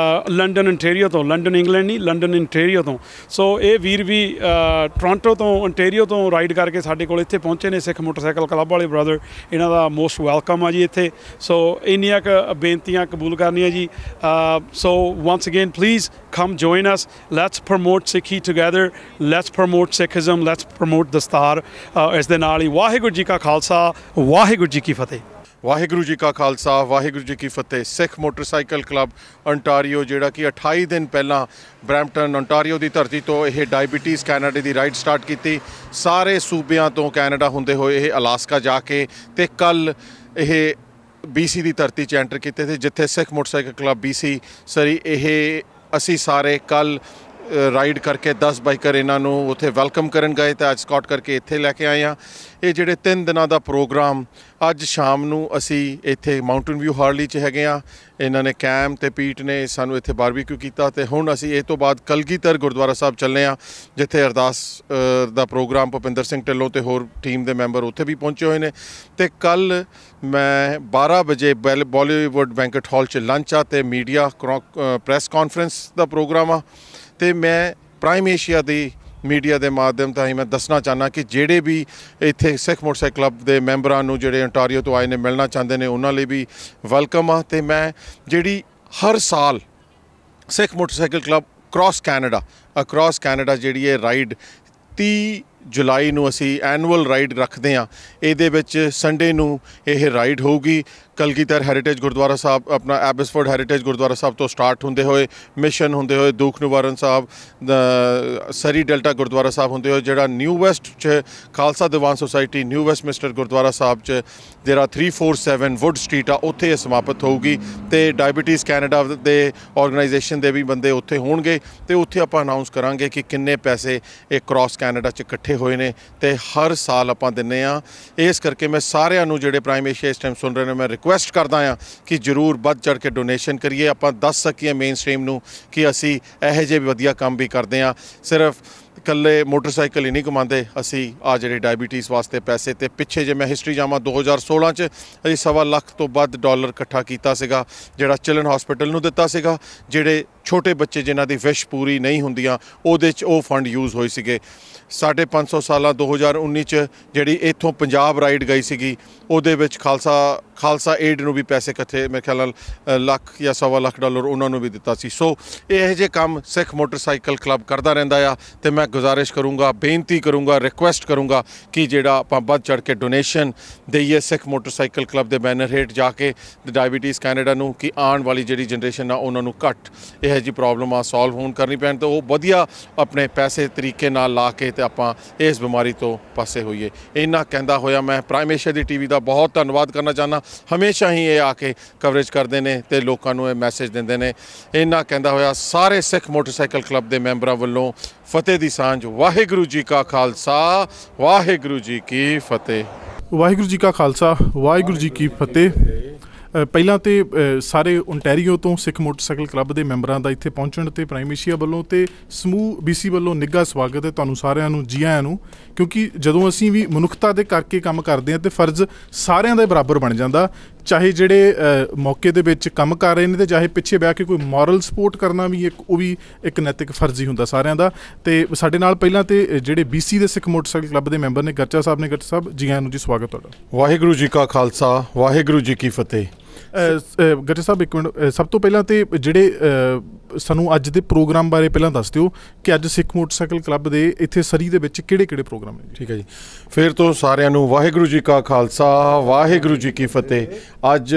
ਲੰਡਨ ਅੰਟੇਰੀਓ ਤੋਂ, ਲੰਡਨ ਇੰਗਲੈਂਡ ਨਹੀਂ, ਲੰਡਨ ਅੰਟੇਰੀਓ ਤੋਂ। ਸੋ ਇਹ ਵੀਰ ਵੀ ਟੋਰਾਂਟੋ ਤੋਂ, ਅੰਟੇਰੀਓ ਤੋਂ ਰਾਈਡ ਕਰਕੇ ਸਾਡੇ ਕੋਲ ਇੱਥੇ ਪਹੁੰਚੇ ਨੇ, ਸਿੱਖ ਮੋਟਰਸਾਈਕਲ ਕਲੱਬ ਵਾਲੇ ਬ੍ਰਦਰ। ਇਹਨਾਂ ਦਾ ਮੋਸਟ ਵੈਲਕਮ ਆ ਜੀ ਇੱਥੇ। ਸੋ ਇੰਨੀਆਂ ਕੁ ਬੇਨਤੀਆਂ ਕਬੂਲ ਕਰਨੀਆਂ ਜੀ। So once again please come join us, let's promote Sikhi together, let's promote Sikhism, let's promote ਦਸਤਾਰ। ਇਸ ਦੇ ਨਾਲ ਹੀ ਵਾਹਿਗੁਰੂ ਜੀ ਕਾ ਖਾਲਸਾ, ਵਾਹਿਗੁਰੂ ਜੀ ਕੀ ਫਤਿਹ। ਵਾਹਿਗੁਰੂ ਜੀ ਕਾ ਖਾਲਸਾ, ਵਾਹਿਗੁਰੂ ਜੀ ਕੀ ਫਤਿਹ। ਸਿੱਖ ਮੋਟਰਸਾਈਕਲ ਕਲੱਬ ਅੰਟਾਰੀਓ, ਜਿਹੜਾ ਕਿ 28 ਦਿਨ ਪਹਿਲਾਂ ਬਰੈਂਪਟਨ ontario ਦੀ ਧਰਤੀ ਤੋਂ ਇਹ ਡਾਇਬੀਟੀਜ਼ ਕੈਨੇਡਾ ਦੀ ਰਾਈਡ ਸਟਾਰਟ ਕੀਤੀ। ਸਾਰੇ ਸੂਬਿਆਂ ਤੋਂ ਕੈਨੇਡਾ ਹੁੰਦੇ ਹੋਏ ਇਹ ਅਲਾਸਕਾ ਜਾ ਕੇ ਤੇ ਕੱਲ੍ਹ ਇਹ BC ਦੀ ਧਰਤੀ 'ਚ ਐਂਟਰ ਕੀਤੇ ਸੀ, ਜਿੱਥੇ ਸਿੱਖ ਮੋਟਰਸਾਈਕਲ ਕਲੱਬ BC ਸਰੀ ਇਹ ਅਸੀਂ ਸਾਰੇ ਕੱਲ੍ਹ ਰਾਈਡ ਕਰਕੇ 10 ਬਾਈਕਰ ਇਹਨਾਂ ਨੂੰ ਉੱਥੇ ਵੈਲਕਮ ਕਰਨ ਗਏ ਤੇ ਅੱਜ ਸਕਾਟ ਕਰਕੇ ਇੱਥੇ ਲੈ ਕੇ ਆਏ ਹਾਂ। ਇਹ ਜਿਹੜੇ 3 ਦਿਨਾਂ ਦਾ ਪ੍ਰੋਗਰਾਮ, ਅੱਜ ਸ਼ਾਮ ਨੂੰ ਅਸੀਂ ਇੱਥੇ ਮਾਊਂਟਨ ਵਿਊ ਹਾਰਲੀ 'ਚ ਹੈਗੇ ਹਾਂ। ਇਹਨਾਂ ਨੇ ਕੈਮ ਤੇ ਪੀਟ ਨੇ ਸਾਨੂੰ ਇੱਥੇ ਬਾਰਬੀਕਿਊ ਕੀਤਾ ਤੇ ਹੁਣ ਅਸੀਂ ਇਹ ਤੋਂ ਬਾਅਦ ਕਲਗੀਧਰ ਗੁਰਦੁਆਰਾ ਸਾਹਿਬ ਚੱਲੇ ਹਾਂ, ਜਿੱਥੇ ਅਰਦਾਸ ਦਾ ਪ੍ਰੋਗਰਾਮ ਭੁਪਿੰਦਰ ਸਿੰਘ ਢਿੱਲੋਂ ਤੇ ਹੋਰ ਟੀਮ ਦੇ ਮੈਂਬਰ ਉੱਥੇ ਵੀ ਪਹੁੰਚੇ ਹੋਏ ਨੇ। ਤੇ ਕੱਲ੍ਹ ਮੈਂ 12 ਵਜੇ ਬਾਲੀਵੁੱਡ ਬੈਂਕਟ ਹਾਲ 'ਚ ਲੰਚ ਆ ਤੇ ਮੀਡੀਆ ਪ੍ਰੈਸ ਕਾਨਫਰੰਸ ਦਾ ਪ੍ਰੋਗਰਾਮ ਆ। ਤੇ ਮੈਂ ਪ੍ਰਾਈਮ ਏਸ਼ੀਆ ਦੀ ਮੀਡੀਆ ਦੇ ਮਾਧਿਅਮ ਰਾਹੀਂ ਮੈਂ ਦੱਸਣਾ ਚਾਹੁੰਦਾ ਕਿ ਜਿਹੜੇ ਵੀ ਇੱਥੇ ਸਿੱਖ ਮੋਟਰਸਾਈਕਲ ਕਲੱਬ ਦੇ ਮੈਂਬਰਾਂ ਨੂੰ ਜਿਹੜੇ ਅੰਟਾਰੀਓ ਤੋਂ ਆਏ ਨੇ ਮਿਲਣਾ ਚਾਹੁੰਦੇ ਨੇ, ਉਹਨਾਂ ਲਈ ਵੀ ਵੈਲਕਮ ਆ। ਤੇ ਮੈਂ ਜਿਹੜੀ ਹਰ ਸਾਲ ਸਿੱਖ ਮੋਟਰਸਾਈਕਲ ਕਲੱਬ ਅਕ੍ਰੋਸ ਕੈਨੇਡਾ ਜਿਹੜੀ ਇਹ ਰਾਈਡ 30 ਜੁਲਾਈ ਨੂੰ ਅਸੀਂ ਐਨੂਅਲ ਰਾਈਡ ਰੱਖਦੇ ਹਾਂ। ਇਹਦੇ ਵਿੱਚ ਸੰਡੇ ਨੂੰ ਇਹ ਰਾਈਡ ਹੋਊਗੀ। ਕਲਗੀਧਰ ਹੈਰੀਟੇਜ ਗੁਰਦੁਆਰਾ ਸਾਹਿਬ, ਆਪਣਾ ਐਬਸਫੋਰਡ ਹੈਰੀਟੇਜ ਗੁਰਦੁਆਰਾ ਸਾਹਿਬ ਤੋਂ ਸਟਾਰਟ ਹੁੰਦੇ ਹੋਏ, ਮਿਸ਼ਨ ਹੁੰਦੇ ਹੋਏ, ਦੂਖ ਨਿਵਾਰਨ ਸਾਹਿਬ, ਸਰੀ ਡੈਲਟਾ ਗੁਰਦੁਆਰਾ ਸਾਹਿਬ ਹੁੰਦੇ ਹੋਏ, ਜਿਹੜਾ ਨਿਊ ਵੈਸਟ 'ਚ Khalsa Diwan society new Westminster Gurdwara ਸਾਹਿਬ 'ਚ ਜਿਹੜਾ 347 ਵੁੱਡ ਸਟਰੀਟ ਆ, ਉੱਥੇ ਇਹ ਸਮਾਪਤ ਹੋਊਗੀ। ਤੇ ਡਾਇਬੀਟੀਜ਼ ਕੈਨੇਡਾ ਦੇ ਆਰਗੇਨਾਈਜੇਸ਼ਨ ਦੇ ਵੀ ਬੰਦੇ ਉੱਥੇ ਹੋਣਗੇ ਤੇ ਉੱਥੇ ਆਪਾਂ ਅਨਾਊਂਸ ਕਰਾਂਗੇ ਕਿ ਕਿੰਨੇ ਪੈਸੇ ਇਹ ਕ੍ਰਾਸ ਕੈਨੇਡਾ 'ਚ ਇਕੱਠੇ ਹੋਏ ਨੇ ਤੇ ਹਰ ਸਾਲ ਆਪਾਂ ਦਿੰਦੇ ਹਾਂ। ਇਸ ਕਰਕੇ ਮੈਂ ਸਾਰਿਆਂ ਨੂੰ ਜਿਹੜੇ ਪ੍ਰਾਈਮ ਏਸ਼ੀਆ ਇਸ ਟਾਈਮ ਸੁਣ ਰਹੇ ਨੇ, ਮੈਂ ਰਿਕੁਐਸਟ ਕਰਦਾ ਹਾਂ ਕਿ ਜ਼ਰੂਰ ਵੱਧ ਚੜ੍ਹ ਕੇ ਡੋਨੇਸ਼ਨ ਕਰੀਏ। ਆਪਾਂ ਦੱਸ ਸਕੀਏ ਮੇਨ ਸਟ੍ਰੀਮ ਨੂੰ ਕਿ ਅਸੀਂ ਇਹੋ ਜਿਹੇ ਵਧੀਆ ਕੰਮ ਵੀ ਕਰਦੇ ਹਾਂ। ਸਿਰਫ ਇਕੱਲੇ ਮੋਟਰਸਾਈਕਲ ਹੀ ਨਹੀਂ ਕਮਾਉਂਦੇ ਅਸੀਂ, ਆ ਜਿਹੜੇ ਡਾਇਬੀਟੀਜ਼ ਵਾਸਤੇ ਪੈਸੇ। ਤੇ ਪਿੱਛੇ ਜੇ ਮੈਂ ਹਿਸਟਰੀ ਜਾਵਾਂ 2016 'ਚ ਅਸੀਂ $1.25 ਲੱਖ ਤੋਂ ਵੱਧ ਡਾਲਰ ਇਕੱਠਾ ਕੀਤਾ ਸੀਗਾ, ਜਿਹੜਾ ਚਿਲਨ ਹਸਪੀਟਲ ਨੂੰ ਦਿੱਤਾ ਸੀਗਾ। ਜਿਹੜੇ ਛੋਟੇ ਬੱਚੇ ਜਿਨ੍ਹਾਂ ਦੀ ਵਿਸ਼ ਪੂਰੀ ਨਹੀਂ ਹੁੰਦੀਆਂ, ਉਹਦੇ 'ਚ ਉਹ ਫੰਡ ਯੂਜ਼ ਹੋਏ ਸੀਗੇ। 550 ਸਾਲਾਂ 2019 'ਚ ਜਿਹੜੀ ਇੱਥੋਂ ਪੰਜਾਬ ਰਾਈਡ ਗਈ ਸੀਗੀ, ਉਹਦੇ ਵਿੱਚ ਖਾਲਸਾ ਏਡ ਨੂੰ ਵੀ ਪੈਸੇ ਇਕੱਠੇ ਮੇਰੇ ਖਿਆਲ ਨਾਲ ਲੱਖ ਜਾਂ $1.25 ਲੱਖ ਉਹਨਾਂ ਨੂੰ ਵੀ ਦਿੱਤਾ ਸੀ। ਸੋ ਇਹੋ ਜਿਹੇ ਕੰਮ ਸਿੱਖ ਮੋਟਰਸਾਈਕਲ ਕਲੱਬ ਕਰਦਾ ਰਹਿੰਦਾ ਆ। ਤੇ ਮੈਂ ਗੁਜ਼ਾਰਿਸ਼ ਕਰੂੰਗਾ, ਬੇਨਤੀ ਕਰੂੰਗਾ, ਰਿਕੁਐਸਟ ਕਰੂੰਗਾ ਕਿ ਜਿਹੜਾ ਆਪਾਂ ਵੱਧ ਚੜ੍ਹ ਕੇ ਡੋਨੇਸ਼ਨ ਦੇਈਏ ਸਿੱਖ ਮੋਟਰਸਾਈਕਲ ਕਲੱਬ ਦੇ ਬੈਨਰ ਹੇਠ ਜਾ ਕੇ ਡਾਇਬੀਟੀਜ਼ ਕੈਨੇਡਾ ਨੂੰ, ਕਿ ਆਉਣ ਵਾਲੀ ਜਿਹੜੀ ਜਨਰੇਸ਼ਨ ਆ ਉਹਨਾਂ ਨੂੰ ਘੱਟ ਇਹੋ ਜਿਹੀ ਪ੍ਰੋਬਲਮ ਆ ਸੋਲਵ ਹੋਣ ਕਰਨੀ ਪੈਣ ਤੇ ਉਹ ਵਧੀਆ ਆਪਣੇ ਪੈਸੇ ਤਰੀਕੇ ਨਾਲ ਲਾ ਕੇ ਤੇ ਆਪਾਂ ਇਸ ਬਿਮਾਰੀ ਤੋਂ ਪਾਸੇ ਹੋਈਏ। ਇੰਨਾ ਕਹਿੰਦਾ ਹੋਇਆ ਮੈਂ ਪ੍ਰਾਈਮ ਏਸ਼ੀਆ ਦੀ TV ਦਾ ਬਹੁਤ ਧੰਨਵਾਦ ਕਰਨਾ ਚਾਹੁੰਦਾ। ਹਮੇਸ਼ਾ ਹੀ ਇਹ ਆ ਕੇ ਕਵਰੇਜ ਕਰਦੇ ਨੇ ਤੇ ਲੋਕਾਂ ਨੂੰ ਇਹ ਮੈਸੇਜ ਦਿੰਦੇ ਨੇ। ਇੰਨਾ ਕਹਿੰਦਾ ਹੋਇਆ ਸਾਰੇ ਸਿੱਖ ਮੋਟਰਸਾਈਕਲ ਕਲੱਬ ਦੇ ਮੈਂਬਰਾਂ ਵੱਲੋਂ ਫਤਿਹ ਦੀ ਸਾਂਝ। ਵਾਹਿਗੁਰੂ ਜੀ ਕਾ ਖਾਲਸਾ, ਵਾਹਿਗੁਰੂ ਜੀ ਕੀ ਫਤਿਹ। ਵਾਹਿਗੁਰੂ ਜੀ ਕਾ ਖਾਲਸਾ, ਵਾਹਿਗੁਰੂ ਜੀ ਕੀ ਫਤਿਹ। ਪਹਿਲਾਂ ਤਾਂ ਸਾਰੇ ਓਨਟਾਰੀਓ ਤੋਂ ਸਿੱਖ ਮੋਟਰਸਾਈਕਲ ਕਲੱਬ ਦੇ ਮੈਂਬਰਾਂ ਦਾ ਇੱਥੇ ਪਹੁੰਚਣ ਤੇ ਪ੍ਰਾਈਮ ਏਸ਼ੀਆ ਵੱਲੋਂ ਤੇ ਸਮੂਹ BC ਵੱਲੋਂ ਨਿੱਘਾ ਸਵਾਗਤ ਹੈ ਤੁਹਾਨੂੰ ਸਾਰਿਆਂ ਨੂੰ, ਜੀ ਆਇਆਂ ਨੂੰ। ਕਿਉਂਕਿ ਜਦੋਂ ਅਸੀਂ ਵੀ ਮਨੁੱਖਤਾ ਦੇ ਕਰਕੇ ਕੰਮ ਕਰਦੇ ਹਾਂ ਤੇ ਫਰਜ਼ ਸਾਰਿਆਂ ਦਾ ਬਰਾਬਰ ਬਣ ਜਾਂਦਾ ਚਾਹੇ ਜਿਹੜੇ ਮੌਕੇ ਦੇ ਵਿੱਚ ਕੰਮ ਕਰ ਰਹੇ ਨੇ ਤੇ ਚਾਹੇ ਪਿੱਛੇ ਬਹਿ ਕੇ ਕੋਈ ਮੋਰਲ ਸਪੋਰਟ ਕਰਨਾ ਵੀ ਉਹ ਵੀ ਇੱਕ ਨੈਤਿਕ ਫਰਜ਼ ਹੀ ਹੁੰਦਾ ਸਾਰਿਆਂ ਦਾ। ਤੇ ਸਾਡੇ ਨਾਲ ਪਹਿਲਾਂ ਤੇ ਜਿਹੜੇ BC ਦੇ ਸਿੱਖ ਮੋਟਰਸਾਈਕਲ ਕਲੱਬ ਦੇ ਮੈਂਬਰ ਨੇ ਗਰਚਾ ਸਾਹਿਬ ਨੇ। ਗਰਚਾ ਸਾਹਿਬ ਜੀ ਆਇਆਂ ਨੂੰ ਜੀ, ਸਵਾਗਤ ਤੁਹਾਡਾ। ਵਾਹਿਗੁਰੂ ਜੀ ਕਾ ਖਾਲਸਾ, ਵਾਹਿਗੁਰੂ ਜੀ ਕੀ ਫਤਿਹ। ਗਰਚਾ ਸਾਹਿਬ ਇੱਕ ਮਿੰਟ, ਸਭ ਤੋਂ ਪਹਿਲਾਂ ਤੇ ਜਿਹੜੇ ਸਾਨੂੰ ਅੱਜ ਦੇ ਪ੍ਰੋਗਰਾਮ ਬਾਰੇ ਪਹਿਲਾਂ ਦੱਸ ਦਿਓ ਕਿ ਅੱਜ ਸਿੱਖ ਮੋਟਰਸਾਈਕਲ ਕਲੱਬ ਦੇ ਇੱਥੇ ਸਰੀ ਦੇ ਵਿੱਚ ਕਿਹੜੇ ਪ੍ਰੋਗਰਾਮ ਨੇ? ਠੀਕ ਹੈ ਜੀ, ਫਿਰ ਤੋਂ ਸਾਰਿਆਂ ਨੂੰ ਵਾਹਿਗੁਰੂ ਜੀ ਕਾ ਖਾਲਸਾ, ਵਾਹਿਗੁਰੂ ਜੀ ਕੀ ਫਤਿਹ। ਅੱਜ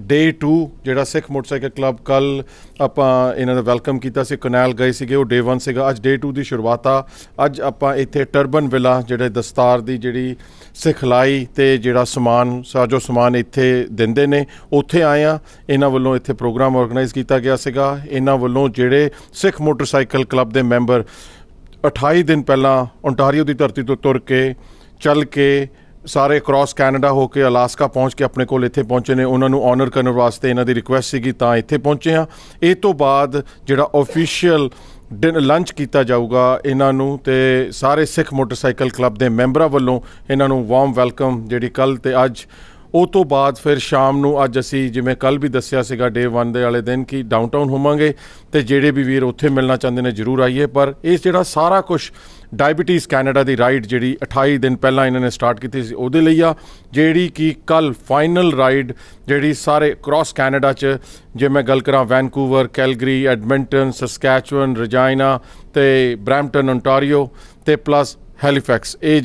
Day 2 ਜਿਹੜਾ ਸਿੱਖ ਮੋਟਰਸਾਈਕਲ ਕਲੱਬ, ਕੱਲ੍ਹ ਆਪਾਂ ਇਹਨਾਂ ਦਾ ਵੈਲਕਮ ਕੀਤਾ ਸੀ, ਕਨੈਲ ਗਏ ਸੀਗੇ, ਉਹ Day 1 ਸੀਗਾ। ਅੱਜ Day 2 ਦੀ ਸ਼ੁਰੂਆਤ ਆ। ਅੱਜ ਆਪਾਂ ਇੱਥੇ ਟਰਬਨ ਵਿਲਾ ਜਿਹੜੇ ਦਸਤਾਰ ਦੀ ਜਿਹੜੀ ਸਿਖਲਾਈ ਤੇ ਜਿਹੜਾ ਸਮਾਨ ਸਾਜੋ ਸਮਾਨ ਇੱਥੇ ਦਿੰਦੇ ਨੇ, ਉੱਥੇ ਆਏ ਆ। ਇਹਨਾਂ ਵੱਲੋਂ ਇੱਥੇ ਪ੍ਰੋਗਰਾਮ ਆਰਗੇਨਾਈਜ਼ ਕੀਤਾ ਗਿਆ ਸੀਗਾ। ਇਹਨਾਂ ਵੱਲੋਂ ਜਿਹੜੇ ਸਿੱਖ ਮੋਟਰਸਾਈਕਲ ਕਲੱਬ ਦੇ ਮੈਂਬਰ 28 ਦਿਨ ਪਹਿਲਾਂ ਓਨਟਾਰੀਓ ਦੀ ਧਰਤੀ ਤੋਂ ਤੁਰ ਕੇ ਚੱਲ ਕੇ ਸਾਰੇ ਕ੍ਰਾਸ ਕੈਨੇਡਾ ਹੋ ਕੇ ਅਲਾਸਕਾ ਪਹੁੰਚ ਕੇ ਆਪਣੇ ਕੋਲ ਇੱਥੇ ਪਹੁੰਚੇ ਨੇ, ਉਹਨਾਂ ਨੂੰ ਆਨਰ ਕਰਨ ਵਾਸਤੇ ਇਹਨਾਂ ਦੀ ਰਿਕੁਐਸਟ ਸੀਗੀ ਤਾਂ ਇੱਥੇ ਪਹੁੰਚੇ ਆ। ਇਹ ਤੋਂ ਬਾਅਦ ਜਿਹੜਾ ਆਫੀਸ਼ੀਅਲ ਲੰਚ ਕੀਤਾ ਜਾਊਗਾ ਇਹਨਾਂ ਨੂੰ, ਤੇ ਸਾਰੇ ਸਿੱਖ ਮੋਟਰਸਾਈਕਲ ਕਲੱਬ ਦੇ ਮੈਂਬਰਾਂ ਵੱਲੋਂ ਇਹਨਾਂ ਨੂੰ ਵਾਰਮ ਵੈਲਕਮ ਜਿਹੜੀ ਕੱਲ੍ਹ ਤੇ ਅੱਜ। ਉਹ ਤੋਂ ਬਾਅਦ ਫਿਰ ਸ਼ਾਮ ਨੂੰ ਅੱਜ ਅਸੀਂ ਜਿਵੇਂ ਕੱਲ੍ਹ ਵੀ ਦੱਸਿਆ ਸੀਗਾ Day 1 ਦੇ ਵਾਲੇ ਦਿਨ ਕਿ ਡਾਊਨਟਾਊਨ ਹੋਵਾਂਗੇ, ਤੇ ਜਿਹੜੇ ਵੀ ਵੀਰ ਉੱਥੇ ਮਿਲਣਾ ਚਾਹੁੰਦੇ ਨੇ ਜ਼ਰੂਰ ਆਈਏ। ਪਰ ਇਹ ਜਿਹੜਾ ਸਾਰਾ ਕੁਛ ਡਾਇਬਟੀਜ਼ ਕੈਨੇਡਾ ਦੀ ਰਾਈਡ ਜਿਹੜੀ 28 ਦਿਨ ਪਹਿਲਾਂ ਇਹਨਾਂ ਨੇ ਸਟਾਰਟ ਕੀਤੀ ਸੀ ਉਹਦੇ ਲਈ ਆ, ਜਿਹੜੀ ਕਿ ਕੱਲ੍ਹ ਫਾਈਨਲ ਰਾਈਡ ਜਿਹੜੀ ਸਾਰੇ ਕ੍ਰਾਸ ਕੈਨੇਡਾ 'ਚ, ਜੇ ਮੈਂ ਗੱਲ ਕਰਾਂ Vancouver, Calgary, Edmonton, Saskatchewan, Regina ਤੇ ਬਰੈਂਪਟਨ ਓਨਟਾਰੀਓ ਤੇ ਪਲੱਸ ਹੈਲੀਫੈਕਸ, ਇਹ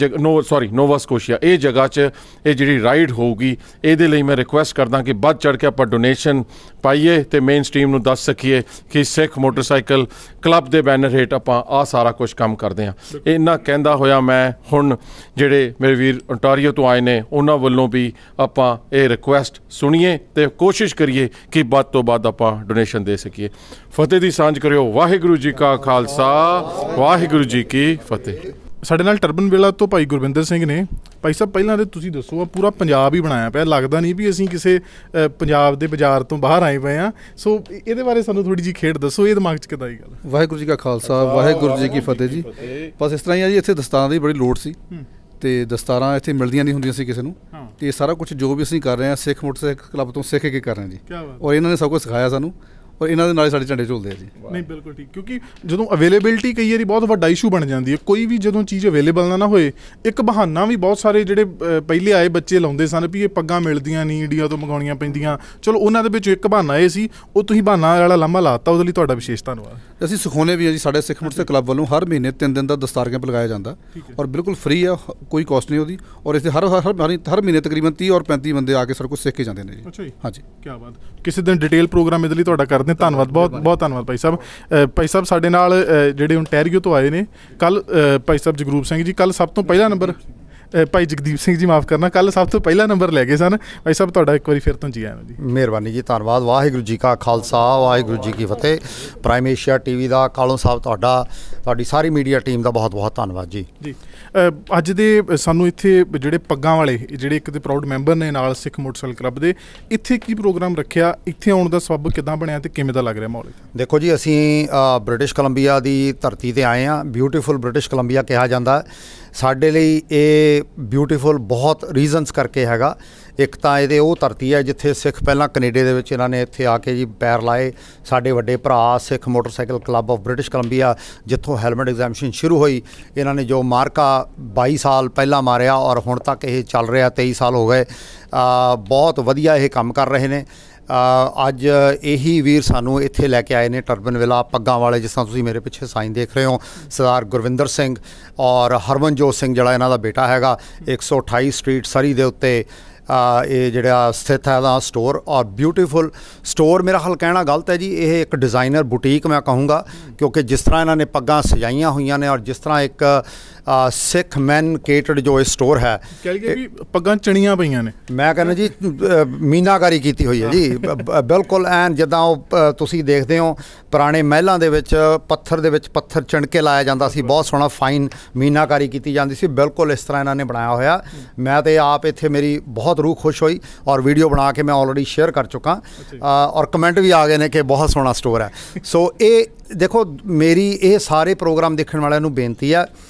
ਨੋਵਾ ਸਕੋਸ਼ੀਆ, ਇਹ ਜਗ੍ਹਾ 'ਚ ਇਹ ਜਿਹੜੀ ਰਾਈਡ ਹੋਊਗੀ। ਇਹਦੇ ਲਈ ਮੈਂ ਰਿਕੁਐਸਟ ਕਰਦਾ ਕਿ ਵੱਧ ਚੜ੍ਹ ਕੇ ਆਪਾਂ ਡੋਨੇਸ਼ਨ ਪਾਈਏ ਤੇ ਮੇਨ ਸਟ੍ਰੀਮ ਨੂੰ ਦੱਸ ਸਕੀਏ ਕਿ ਸਿੱਖ ਮੋਟਰਸਾਈਕਲ ਕਲੱਬ ਦੇ ਬੈਨਰ ਹੇਠ ਆਪਾਂ ਆਹ ਸਾਰਾ ਕੁਝ ਕੰਮ ਕਰਦੇ ਹਾਂ। ਇੰਨਾ ਕਹਿੰਦਾ ਹੋਇਆ ਮੈਂ ਹੁਣ ਜਿਹੜੇ ਮੇਰੇ ਵੀਰ ਓਨਟਾਰੀਓ ਤੋਂ ਆਏ ਨੇ ਉਹਨਾਂ ਵੱਲੋਂ ਵੀ ਆਪਾਂ ਇਹ ਰਿਕੁਐਸਟ ਸੁਣੀਏ ਤੇ ਕੋਸ਼ਿਸ਼ ਕਰੀਏ ਕਿ ਵੱਧ ਤੋਂ ਵੱਧ ਆਪਾਂ ਡੋਨੇਸ਼ਨ ਦੇ ਸਕੀਏ। ਫਤਿਹ ਦੀ ਸਾਂਝ ਕਰਿਓ। ਵਾਹਿਗੁਰੂ ਜੀ ਕਾ ਖਾਲਸਾ, ਵਾਹਿਗੁਰੂ ਜੀ ਕੀ ਫਤਿਹ। ਸਾਡੇ ਨਾਲ ਟਰਬਨ ਵਿਲਾ ਤੋਂ ਭਾਈ ਗੁਰਵਿੰਦਰ ਸਿੰਘ ਨੇ। ਭਾਈ ਸਾਹਿਬ, ਪਹਿਲਾਂ ਤਾਂ ਤੁਸੀਂ ਦੱਸੋ, ਆ ਪੂਰਾ ਪੰਜਾਬ ਹੀ ਬਣਾਇਆ ਪਿਆ, ਲੱਗਦਾ ਨਹੀਂ ਵੀ ਅਸੀਂ ਕਿਸੇ ਪੰਜਾਬ ਦੇ ਬਾਜ਼ਾਰ ਤੋਂ ਬਾਹਰ ਆਏ ਪਏ ਹਾਂ। ਸੋ ਇਹਦੇ ਬਾਰੇ ਸਾਨੂੰ ਥੋੜ੍ਹੀ ਜਿਹੀ ਖੇਡ ਦੱਸੋ, ਇਹ ਦਿਮਾਗ 'ਚ ਕਿੱਦਾਂ ਦੀ ਗੱਲ? ਵਾਹਿਗੁਰੂ ਜੀ ਕਾ ਖਾਲਸਾ, ਵਾਹਿਗੁਰੂ ਜੀ ਕੀ ਫਤਿਹ ਜੀ। ਬਸ ਇਸ ਤਰ੍ਹਾਂ ਹੀ ਆ ਜੀ, ਇੱਥੇ ਦਸਤਾਰਾਂ ਦੀ ਬੜੀ ਲੋੜ ਸੀ ਤੇ ਦਸਤਾਰਾਂ ਇੱਥੇ ਮਿਲਦੀਆਂ ਨਹੀਂ ਹੁੰਦੀਆਂ ਸੀ ਕਿਸੇ ਨੂੰ, ਤੇ ਇਹ ਸਾਰਾ ਕੁਝ ਜੋ ਵੀ ਅਸੀਂ ਕਰ ਰਹੇ ਹਾਂ ਸਿੱਖ ਮੋਟਰਸਾਈਕਲ ਕਲੱਬ ਤੋਂ ਸਿੱਖ ਕੇ ਕਰ ਰਹੇ ਹਾਂ ਜੀ। ਔਰ ਇਹਨਾਂ ਨੇ ਸਭ ਕੁਝ ਸਿਖਾਇਆ ਸਾਨੂੰ, ਔਰ ਇਹਨਾਂ ਦੇ ਨਾਲ ਸਾਡੇ ਝੰਡੇ ਝੁਲਦੇ ਆ ਜੀ। ਨਹੀਂ, ਬਿਲਕੁਲ ਠੀਕ, ਕਿਉਂਕਿ ਜਦੋਂ ਅਵੇਲੇਬਿਲਿਟੀ ਕਈ ਵਾਰੀ ਬਹੁਤ ਵੱਡਾ ਇਸ਼ੂ ਬਣ ਜਾਂਦੀ ਹੈ। ਕੋਈ ਵੀ ਜਦੋਂ ਚੀਜ਼ ਅਵੇਲੇਬਲ ਨਾ ਹੋਏ, ਇੱਕ ਬਹਾਨਾ ਵੀ ਬਹੁਤ ਸਾਰੇ ਜਿਹੜੇ ਪਹਿਲੇ ਆਏ ਬੱਚੇ ਲਾਉਂਦੇ ਸਨ ਵੀ ਇਹ ਪੱਗਾਂ ਮਿਲਦੀਆਂ ਨਹੀਂ, ਇੰਡੀਆ ਤੋਂ ਮੰਗਾਉਣੀਆਂ ਪੈਂਦੀਆਂ। ਚਲੋ ਉਹਨਾਂ ਦੇ ਵਿੱਚ ਇੱਕ ਬਹਾਨਾ ਇਹ ਸੀ, ਉਹ ਤੁਸੀਂ ਬਹਾਨਾ ਵਾਲਾ ਲਾਮਾ ਲਾਤਾ, ਉਹਦੇ ਲਈ ਤੁਹਾਡਾ ਵਿਸ਼ੇਸ਼ ਧੰਨਵਾਦ। ਅਸੀਂ ਸਿਖਾਉਂਦੇ ਵੀ ਆ ਜੀ, ਸਾਡੇ ਸਿੱਖ ਮੋਟਰਸਾਈਕਲ ਕਲੱਬ ਵੱਲੋਂ ਹਰ ਮਹੀਨੇ 3 ਦਿਨ ਦਾ ਦਸਤਾਰ ਕੈਂਪ ਲਗਾਇਆ ਜਾਂਦਾ, ਔਰ ਬਿਲਕੁਲ ਫ੍ਰੀ ਆ, ਕੋਈ ਕਾਸਟ ਨਹੀਂ ਉਹਦੀ। ਔਰ ਇੱਥੇ ਹਰ ਮਹੀਨੇ ਤਕਰੀਬਨ 30 ਔਰ 35 ਬੰਦੇ ਆ ਕੇ ਸਾਰਾ ਕੁਝ ਸਿੱਖ ਕੇ ਜਾਂਦੇ ਨੇ ਜੀ। ਅੱਛਾ ਜੀ, ਹਾਂਜੀ, ਕੀ ਬਾਤ। ਕਿਸੇ ਦਿਨ ਡਿਟੇਲ ਪ੍ਰੋਗਰਾਮ ਇਹਦੇ ਲਈ ਤੁਹਾਡਾ ਕਰਦੇ, ਧੰਨਵਾਦ, ਬਹੁਤ ਧੰਨਵਾਦ ਭਾਈ ਸਾਹਿਬ। ਭਾਈ ਸਾਹਿਬ ਸਾਡੇ ਨਾਲ ਜਿਹੜੇ ਓਨਟਾਰੀਓ ਤੋਂ ਆਏ ਨੇ ਕੱਲ੍ਹ, ਭਾਈ ਸਾਹਿਬ ਜਗਰੂਪ ਸਿੰਘ ਜੀ ਕੱਲ੍ਹ ਸਭ ਤੋਂ ਪਹਿਲਾ ਨੰਬਰ, ਭਾਈ ਜਗਦੀਪ ਸਿੰਘ ਜੀ ਮਾਫ ਕਰਨਾ, ਕੱਲ੍ਹ ਸਭ ਤੋਂ ਪਹਿਲਾ ਨੰਬਰ ਲੈ ਗਏ ਸਨ। ਭਾਈ ਸਾਹਿਬ ਤੁਹਾਡਾ ਇੱਕ ਵਾਰੀ ਫਿਰ ਤੋਂ ਜੀ ਆਇਆਂ ਜੀ। ਮਿਹਰਬਾਨੀ ਜੀ, ਧੰਨਵਾਦ। ਵਾਹਿਗੁਰੂ ਜੀ ਕਾ ਖਾਲਸਾ, ਵਾਹਿਗੁਰੂ ਜੀ ਕੀ ਫਤਿਹ। ਪ੍ਰਾਈਮ ਏਸ਼ੀਆ TV ਦਾ ਕਾਲੋਂ ਸਾਹਿਬ, ਤੁਹਾਡੀ ਸਾਰੀ ਮੀਡੀਆ ਟੀਮ ਦਾ ਬਹੁਤ ਧੰਨਵਾਦ ਜੀ। ਜੀ, ਅੱਜ ਦੇ ਸਾਨੂੰ ਇੱਥੇ ਜਿਹੜੇ ਪੱਗਾਂ ਵਾਲੇ ਜਿਹੜੇ ਇੱਕ ਤੇ ਪ੍ਰਾਊਡ ਮੈਂਬਰ ਨੇ ਨਾਲ ਸਿੱਖ ਮੋਟਰਸਾਈਕਲ ਕਲੱਬ ਦੇ, ਇੱਥੇ ਕੀ ਪ੍ਰੋਗਰਾਮ ਰੱਖਿਆ, ਇੱਥੇ ਆਉਣ ਦਾ ਸਬੱਬ ਕਿੱਦਾਂ ਬਣਿਆ ਤੇ ਕਿਵੇਂ ਦਾ ਲੱਗ ਰਿਹਾ ਮਾਹੌਲ? ਦੇਖੋ ਜੀ, ਅਸੀਂ ਬ੍ਰਿਟਿਸ਼ ਕੋਲੰਬੀਆ ਦੀ ਧਰਤੀ 'ਤੇ ਆਏ ਹਾਂ। ਬਿਊਟੀਫੁਲ ਬ੍ਰਿਟਿਸ਼ ਕੋਲੰਬੀਆ ਕਿਹਾ ਜਾਂਦਾ। ਸਾਡੇ ਲਈ ਇਹ ਬਿਊਟੀਫੁਲ ਬਹੁਤ ਰੀਜ਼ਨਸ ਕਰਕੇ ਹੈਗਾ। ਇੱਕ ਤਾਂ ਇਹਦੇ ਉਹ ਧਰਤੀ ਹੈ ਜਿੱਥੇ ਸਿੱਖ ਪਹਿਲਾਂ ਕੈਨੇਡਾ ਦੇ ਵਿੱਚ ਇਹਨਾਂ ਨੇ ਇੱਥੇ ਆ ਕੇ ਜੀ ਪੈਰ ਲਾਏ। ਸਾਡੇ ਵੱਡੇ ਭਰਾ Sikh motorcycle club of British Columbia, ਜਿੱਥੋਂ ਹੈਲਮਟ ਐਗਜ਼ਾਮਸ਼ਨ ਸ਼ੁਰੂ ਹੋਈ, ਇਹਨਾਂ ਨੇ ਜੋ ਮਾਰਕਾ 22 ਸਾਲ ਪਹਿਲਾਂ ਮਾਰਿਆ ਔਰ ਹੁਣ ਤੱਕ ਇਹ ਚੱਲ ਰਿਹਾ, 23 ਸਾਲ ਹੋ ਗਏ। ਬਹੁਤ ਵਧੀਆ ਇਹ ਕੰਮ ਕਰ ਰਹੇ ਨੇ। ਅੱਜ ਇਹੀ ਵੀਰ ਸਾਨੂੰ ਇੱਥੇ ਲੈ ਕੇ ਆਏ ਨੇ ਟਰਬਨ ਵਿਲਾ, ਪੱਗਾਂ ਵਾਲੇ, ਜਿਸ ਤਰ੍ਹਾਂ ਤੁਸੀਂ ਮੇਰੇ ਪਿੱਛੇ ਸਾਈਨ ਦੇਖ ਰਹੇ ਹੋ, ਸਰਦਾਰ ਗੁਰਵਿੰਦਰ ਸਿੰਘ ਔਰ ਹਰਮਨਜੋਤ ਸਿੰਘ ਜਿਹੜਾ ਇਹਨਾਂ ਦਾ ਬੇਟਾ ਹੈਗਾ। 128 ਸਟਰੀਟ ਸਰੀ ਦੇ ਉੱਤੇ ਇਹ ਜਿਹੜਾ ਸਥਿਤ ਹੈ ਇਹਦਾ ਸਟੋਰ, ਔਰ ਬਿਊਟੀਫੁਲ ਸਟੋਰ। ਮੇਰਾ ਹਾਲ ਕਹਿਣਾ ਗਲਤ ਹੈ ਜੀ, ਇਹ ਇੱਕ ਡਿਜ਼ਾਈਨਰ ਬੁਟੀਕ ਮੈਂ ਕਹੂੰਗਾ, ਕਿਉਂਕਿ ਜਿਸ ਤਰ੍ਹਾਂ ਇਹਨਾਂ ਨੇ ਪੱਗਾਂ ਸਜਾਈਆਂ ਹੋਈਆਂ ਨੇ ਔਰ ਜਿਸ ਤਰ੍ਹਾਂ ਇੱਕ ਸਿੱਖ ਮੈਨ ਕੇਟਰਡ ਜੋ ਇਹ ਸਟੋਰ ਹੈ, ਪੱਗਾਂ ਚਣੀਆਂ ਪਈਆਂ ਨੇ, ਮੈਂ ਕਹਿੰਦਾ ਜੀ ਮੀਨਾਕਾਰੀ ਕੀਤੀ ਹੋਈ ਹੈ ਜੀ ਬਿਲਕੁਲ। ਐਨ ਜਿੱਦਾਂ ਉਹ ਤੁਸੀਂ ਦੇਖਦੇ ਹੋ ਪੁਰਾਣੇ ਮਹਿਲਾਂ ਦੇ ਵਿੱਚ ਪੱਥਰ ਦੇ ਵਿੱਚ ਪੱਥਰ ਚਿਣ ਕੇ ਲਾਇਆ ਜਾਂਦਾ ਸੀ, ਬਹੁਤ ਸੋਹਣਾ ਫਾਈਨ ਮੀਨਾਕਾਰੀ ਕੀਤੀ ਜਾਂਦੀ ਸੀ, ਬਿਲਕੁਲ ਇਸ ਤਰ੍ਹਾਂ ਇਹਨਾਂ ਨੇ ਬਣਾਇਆ ਹੋਇਆ। ਮੈਂ ਤਾਂ ਆਪ ਇੱਥੇ ਮੇਰੀ ਬਹੁਤ बहुत रूह खुश हुई और वीडियो बना के मैं ऑलरेडी शेयर कर चुका और कमेंट भी आ गए ने कि बहुत सोहना स्टोर है। सो ये देखो मेरी ये सारे प्रोग्राम देखने वालों नूं बेनती है,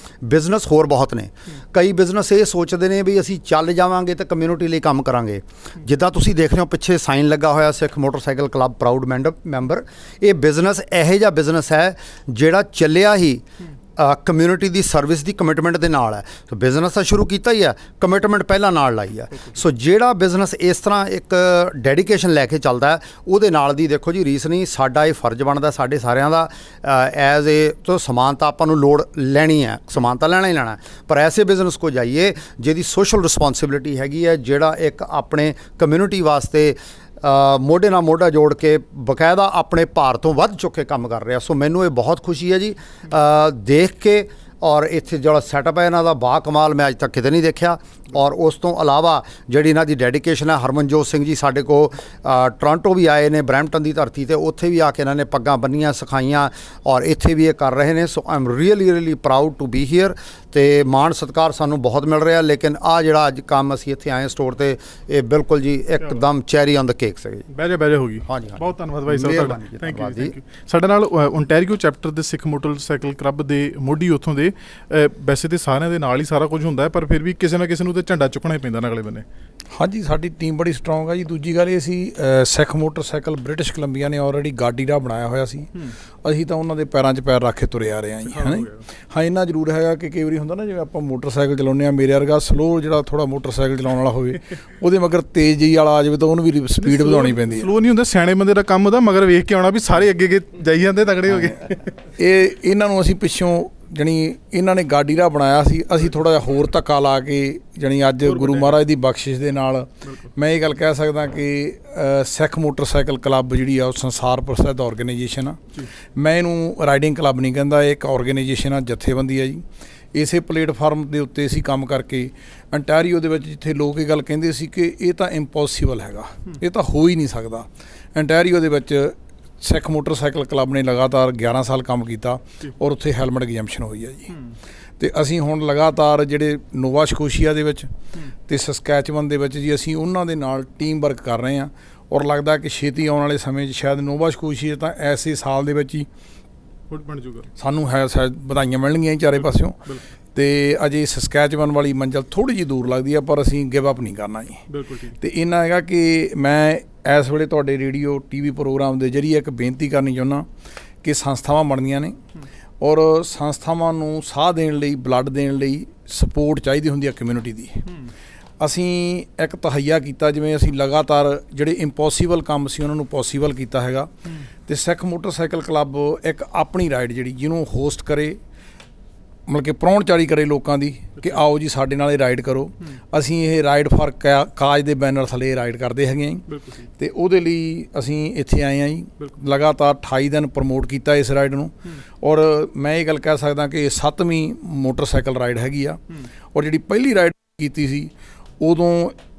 बिजनेस होर बहुत ने, कई बिजनेस ये सोचते हैं भी असी चल जावांगे तो कम्यूनिटी लिए काम करांगे। जिद्दां तुसीं देख रहे हो पिछे साइन लगा होया Sikh motorcycle club proud member, ये बिजनेस इहो जिहा बिजनेस है जिहड़ा ਚੱਲਿਆ ही कम्यूनिटी की सर्विस की कमिटमेंट के नाल है। तो बिजनेस तो शुरू किया ही है, कमिटमेंट पहला नाल लाई है। सो जिहड़ा बिजनेस इस तरह एक डेडिकेशन लैके चलता है ਉਹਦੇ ਨਾਲ ਦੀ देखो जी रीस नहीं, साडा ये फर्ज बनता साडे सारिਆਂ ਦਾ एज ए तो समानता आपां नूं लोड़ लैनी है, समानता लेना ही लेना है, पर ऐसे बिजनेस को जाइए जिहदी सोशल रिस्पॉन्सिबिलिटी हैगी है, जिहड़ा एक अपने कम्यूनिटी वास्ते ਮੋਢੇ ਨਾਲ ਮੋਢਾ ਜੋੜ ਕੇ ਬਕਾਇਦਾ ਆਪਣੇ ਭਾਰ ਤੋਂ ਵੱਧ ਚੁੱਕ ਕੇ ਕੰਮ ਕਰ ਰਿਹਾ। ਸੋ ਮੈਨੂੰ ਇਹ ਬਹੁਤ ਖੁਸ਼ੀ ਹੈ ਜੀ ਦੇਖ ਕੇ, ਔਰ ਇੱਥੇ ਜਿਹੜਾ ਸੈਟਅਪ ਹੈ ਇਹਨਾਂ ਦਾ ਬਾ ਕਮਾਲ ਮੈਂ ਅੱਜ ਤੱਕ ਕਿਤੇ ਨਹੀਂ ਦੇਖਿਆ। ਔਰ ਉਸ ਤੋਂ ਇਲਾਵਾ ਜਿਹੜੀ ਇਹਨਾਂ ਦੀ ਡੈਡੀਕੇਸ਼ਨ ਹੈ, ਹਰਮਨਜੋਤ ਸਿੰਘ ਜੀ ਸਾਡੇ ਕੋਲ ਟੋਰਾਂਟੋ ਵੀ ਆਏ ਨੇ, ਬਰੈਂਪਟਨ ਦੀ ਧਰਤੀ ਤੇ ਉੱਥੇ ਵੀ ਆ ਕੇ ਇਹਨਾਂ ਨੇ ਪੱਗਾਂ ਬੰਨੀਆਂ ਸਿਖਾਈਆਂ ਔਰ ਇੱਥੇ ਵੀ ਇਹ ਕਰ ਰਹੇ ਨੇ। So I am really proud to be here ਤੇ ਮਾਣ ਸਤਿਕਾਰ ਸਾਨੂੰ ਬਹੁਤ ਮਿਲ ਰਿਹਾ। ਲੇਕਿਨ ਆ ਜਿਹੜਾ ਅੱਜ ਕੰਮ ਅਸੀਂ ਇੱਥੇ ਆਏ ਸਟੋਰ ਤੇ ਇਹ ਬਿਲਕੁਲ ਜੀ ਇੱਕਦਮ ਚੈਰੀ ਔਨ ਦ ਕੇਕ ਸੀ। ਬਹਿ ਹੋ ਗਈ। ਹਾਂਜੀ ਬਹੁਤ ਧੰਨਵਾਦ ਬਾਈ ਸਾਹਿਬ ਤੁਹਾਡਾ, ਥੈਂਕ ਯੂ। ਸਾਡੇ ਨਾਲ ਓਨਟਾਰੀਓ ਚੈਪਟਰ ਦੇ ਸਿੱਖ ਮੋਟਰਸਾਈਕਲ ਕਲੱਬ ਦੇ ਮੋਢੀ ਉੱਥੋਂ ਦੇ, ਵੈਸੇ ਤਾਂ ਸਾਰਿਆਂ ਦੇ ਨਾਲ ਹੀ ਸਾਰਾ ਕੁਝ ਹੁੰਦਾ ਹੈ ਪਰ ਫਿਰ ਵੀ ਕਿਸੇ ਨਾ ਕਿਸੇ ਨੂੰ ਤੇ ਝੰਡਾ ਚੁੱਕਣਾ ਹੀ ਪੈਂਦਾ ਨਾ ਅਗਲੇ ਬੰਨੇ। ਹਾਂਜੀ, ਸਾਡੀ ਟੀਮ ਬੜੀ ਸਟਰੋਂਗ ਹੈ ਜੀ। ਦੂਜੀ ਗੱਲ ਇਹ ਸੀ ਸਿੱਖ ਮੋਟਰਸਾਈਕਲ ਬ੍ਰਿਟਿਸ਼ ਕੋਲੰਬੀਆ ਨੇ ਆਲਰੇਡੀ ਗਾਡੀ ਰਾਹ ਬਣਾਇਆ ਹੋਇਆ ਸੀ, ਅਸੀਂ ਤਾਂ ਉਹਨਾਂ ਦੇ ਪੈਰਾਂ 'ਚ ਪੈਰ ਰੱਖ ਕੇ ਤੁਰੇ ਆ ਰਹੇ ਹਾਂ ਜੀ, ਹੈ ਨਾ। ਹਾਂ, ਇੰਨਾ ਜ਼ਰੂਰ ਹੈਗਾ ਕਿ ਕਈ ਵਾਰੀ ਹੁੰਦਾ ਨਾ ਜਿਵੇਂ ਆਪਾਂ ਮੋਟਰਸਾਈਕਲ ਚਲਾਉਂਦੇ ਹਾਂ, ਮੇਰੇ ਵਰਗਾ ਸਲੋ ਜਿਹੜਾ ਥੋੜ੍ਹਾ ਮੋਟਰਸਾਈਕਲ ਚਲਾਉਣ ਵਾਲਾ ਹੋਵੇ ਉਹਦੇ ਮਗਰ ਤੇਜ਼ ਜਿਹੀ ਵਾਲਾ ਆ ਜਾਵੇ ਤਾਂ ਉਹਨੂੰ ਵੀ ਸਪੀਡ ਵਧਾਉਣੀ ਪੈਂਦੀ ਹੈ। ਸਲੋ ਨਹੀਂ ਹੁੰਦਾ, ਸਿਆਣੇ ਬੰਦੇ ਦਾ ਕੰਮ ਉਹਦਾ ਮਗਰ ਵੇਖ ਕੇ ਆਉਣਾ ਵੀ ਸਾਰੇ ਅੱਗੇ ਅੱਗੇ ਜਾਈ ਜਾਂਦੇ ਤਗੜੇ ਹੋ ਗਏ। ਇਹਨਾਂ ਨੂੰ ਅਸੀਂ ਪਿੱਛੋਂ ਜਾਣੀ ਇਹਨਾਂ ਨੇ ਗਾਡੀ ਰਾਹ ਬਣਾਇਆ ਸੀ, ਅਸੀਂ ਥੋੜ੍ਹਾ ਜਿਹਾ ਹੋਰ ਧੱਕਾ ਲਾ ਕੇ ਜਾਣੀ ਅੱਜ ਗੁਰੂ ਮਹਾਰਾਜ ਦੀ ਬਖਸ਼ਿਸ਼ ਦੇ ਨਾਲ ਮੈਂ ਇਹ ਗੱਲ ਕਹਿ ਸਕਦਾ ਕਿ ਸਿੱਖ ਮੋਟਰਸਾਈਕਲ ਕਲੱਬ ਜਿਹੜੀ ਆ ਉਹ ਸੰਸਾਰ ਪ੍ਰਸਿੱਧ ਔਰਗੇਨਾਈਜੇਸ਼ਨ ਆ। ਮੈਂ ਇਹਨੂੰ ਰਾਈਡਿੰਗ ਕਲੱਬ ਨਹੀਂ ਕਹਿੰਦਾ, ਇਹ ਇੱਕ ਔਰਗੇਨਾਈਜੇਸ਼ਨ ਆ, ਜਥੇਬੰਦੀ ਆ ਜੀ। ਇਸੇ ਪਲੇਟਫਾਰਮ ਦੇ ਉੱਤੇ ਅਸੀਂ ਕੰਮ ਕਰਕੇ ਅੰਟਾਰੀਓ ਦੇ ਵਿੱਚ ਜਿੱਥੇ ਲੋਕ ਇਹ ਗੱਲ ਕਹਿੰਦੇ ਸੀ ਕਿ ਇਹ ਤਾਂ ਇੰਪੋਸੀਬਲ ਹੈਗਾ, ਇਹ ਤਾਂ ਹੋ ਹੀ ਨਹੀਂ ਸਕਦਾ, ਅੰਟਾਰੀਓ ਦੇ ਵਿੱਚ ਸਿੱਖ ਮੋਟਰਸਾਈਕਲ ਕਲੱਬ ਨੇ ਲਗਾਤਾਰ 11 ਸਾਲ ਕੰਮ ਕੀਤਾ ਔਰ ਉੱਥੇ ਹੈਲਮਟ ਐਗਜ਼ੈਂਪਸ਼ਨ ਹੋਈ ਹੈ ਜੀ। ਅਤੇ ਅਸੀਂ ਹੁਣ ਲਗਾਤਾਰ ਜਿਹੜੇ ਨੋਵਾ ਸਕੋਸ਼ੀਆ ਦੇ ਵਿੱਚ ਅਤੇ ਸਸਕੈਚਵਨ ਦੇ ਵਿੱਚ ਜੀ ਅਸੀਂ ਉਹਨਾਂ ਦੇ ਨਾਲ ਟੀਮ ਵਰਕ ਕਰ ਰਹੇ ਹਾਂ ਔਰ ਲੱਗਦਾ ਕਿ ਛੇਤੀ ਆਉਣ ਵਾਲੇ ਸਮੇਂ 'ਚ ਸ਼ਾਇਦ ਨੋਵਾ ਸਕੋਸ਼ੀਆ ਤਾਂ ਐਸੇ ਸਾਲ ਦੇ ਵਿੱਚ ਹੀ ਬਣ ਜੂਗਾ, ਸਾਨੂੰ ਹੈ ਸ਼ਾਇਦ ਵਧਾਈਆਂ ਮਿਲਣਗੀਆਂ ਚਾਰੇ ਪਾਸਿਓਂ। ਅਤੇ ਅਜੇ ਸਸਕੈਚਵਨ ਵਾਲੀ ਮੰਜ਼ਿਲ ਥੋੜ੍ਹੀ ਜਿਹੀ ਦੂਰ ਲੱਗਦੀ ਹੈ ਪਰ ਅਸੀਂ ਗਿਵ ਅਪ ਨਹੀਂ ਕਰਨਾ ਜੀ। ਬਿਲਕੁਲ। ਅਤੇ ਇੰਨਾ ਹੈਗਾ ਕਿ ਮੈਂ ਇਸ ਵੇਲੇ ਤੁਹਾਡੇ ਰੇਡੀਓ TV ਪ੍ਰੋਗਰਾਮ ਦੇ ਜ਼ਰੀਏ ਇੱਕ ਬੇਨਤੀ ਕਰਨੀ ਚਾਹੁੰਦਾ ਕਿ ਸੰਸਥਾਵਾਂ ਬਣਦੀਆਂ ਨੇ ਔਰ ਸੰਸਥਾਵਾਂ ਨੂੰ ਸਾਹ ਦੇਣ ਲਈ, ਬਲੱਡ ਦੇਣ ਲਈ ਸਪੋਰਟ ਚਾਹੀਦੀ ਹੁੰਦੀ ਹੈ ਕਮਿਊਨਿਟੀ ਦੀ। ਅਸੀਂ ਇੱਕ ਤਹਈਆ ਕੀਤਾ, ਜਿਵੇਂ ਅਸੀਂ ਲਗਾਤਾਰ ਜਿਹੜੇ ਇੰਪੋਸੀਬਲ ਕੰਮ ਸੀ ਉਹਨਾਂ ਨੂੰ ਪੋਸੀਬਲ ਕੀਤਾ ਹੈਗਾ। ਅਤੇ ਸਿੱਖ ਮੋਟਰਸਾਈਕਲ ਕਲੱਬ ਇੱਕ ਆਪਣੀ ਰਾਈਡ ਜਿਹੜੀ ਜਿਹਨੂੰ ਹੋਸਟ ਕਰੇ, ਮਤਲਬ ਕਿ ਪ੍ਰਾਹੁਣਚਾਰੀ ਕਰੇ ਲੋਕਾਂ ਦੀ ਕਿ ਆਓ ਜੀ ਸਾਡੇ ਨਾਲ ਇਹ ਰਾਈਡ ਕਰੋ। ਅਸੀਂ ਇਹ ਰਾਈਡ ਫਾਰ ਕਾਜ ਦੇ ਬੈਨਰ ਥੱਲੇ ਰਾਈਡ ਕਰਦੇ ਹੈਗੇ ਹਾਂ ਜੀ। ਅਤੇ ਉਹਦੇ ਲਈ ਅਸੀਂ ਇੱਥੇ ਆਏ ਹਾਂ ਜੀ। ਲਗਾਤਾਰ 28 ਦਿਨ ਪ੍ਰਮੋਟ ਕੀਤਾ ਇਸ ਰਾਈਡ ਨੂੰ ਔਰ ਮੈਂ ਇਹ ਗੱਲ ਕਹਿ ਸਕਦਾ ਕਿ ਇਹ 7ਵੀਂ ਮੋਟਰਸਾਈਕਲ ਰਾਈਡ ਹੈਗੀ ਆ। ਔਰ ਜਿਹੜੀ ਪਹਿਲੀ ਰਾਈਡ ਕੀਤੀ ਸੀ ਉਦੋਂ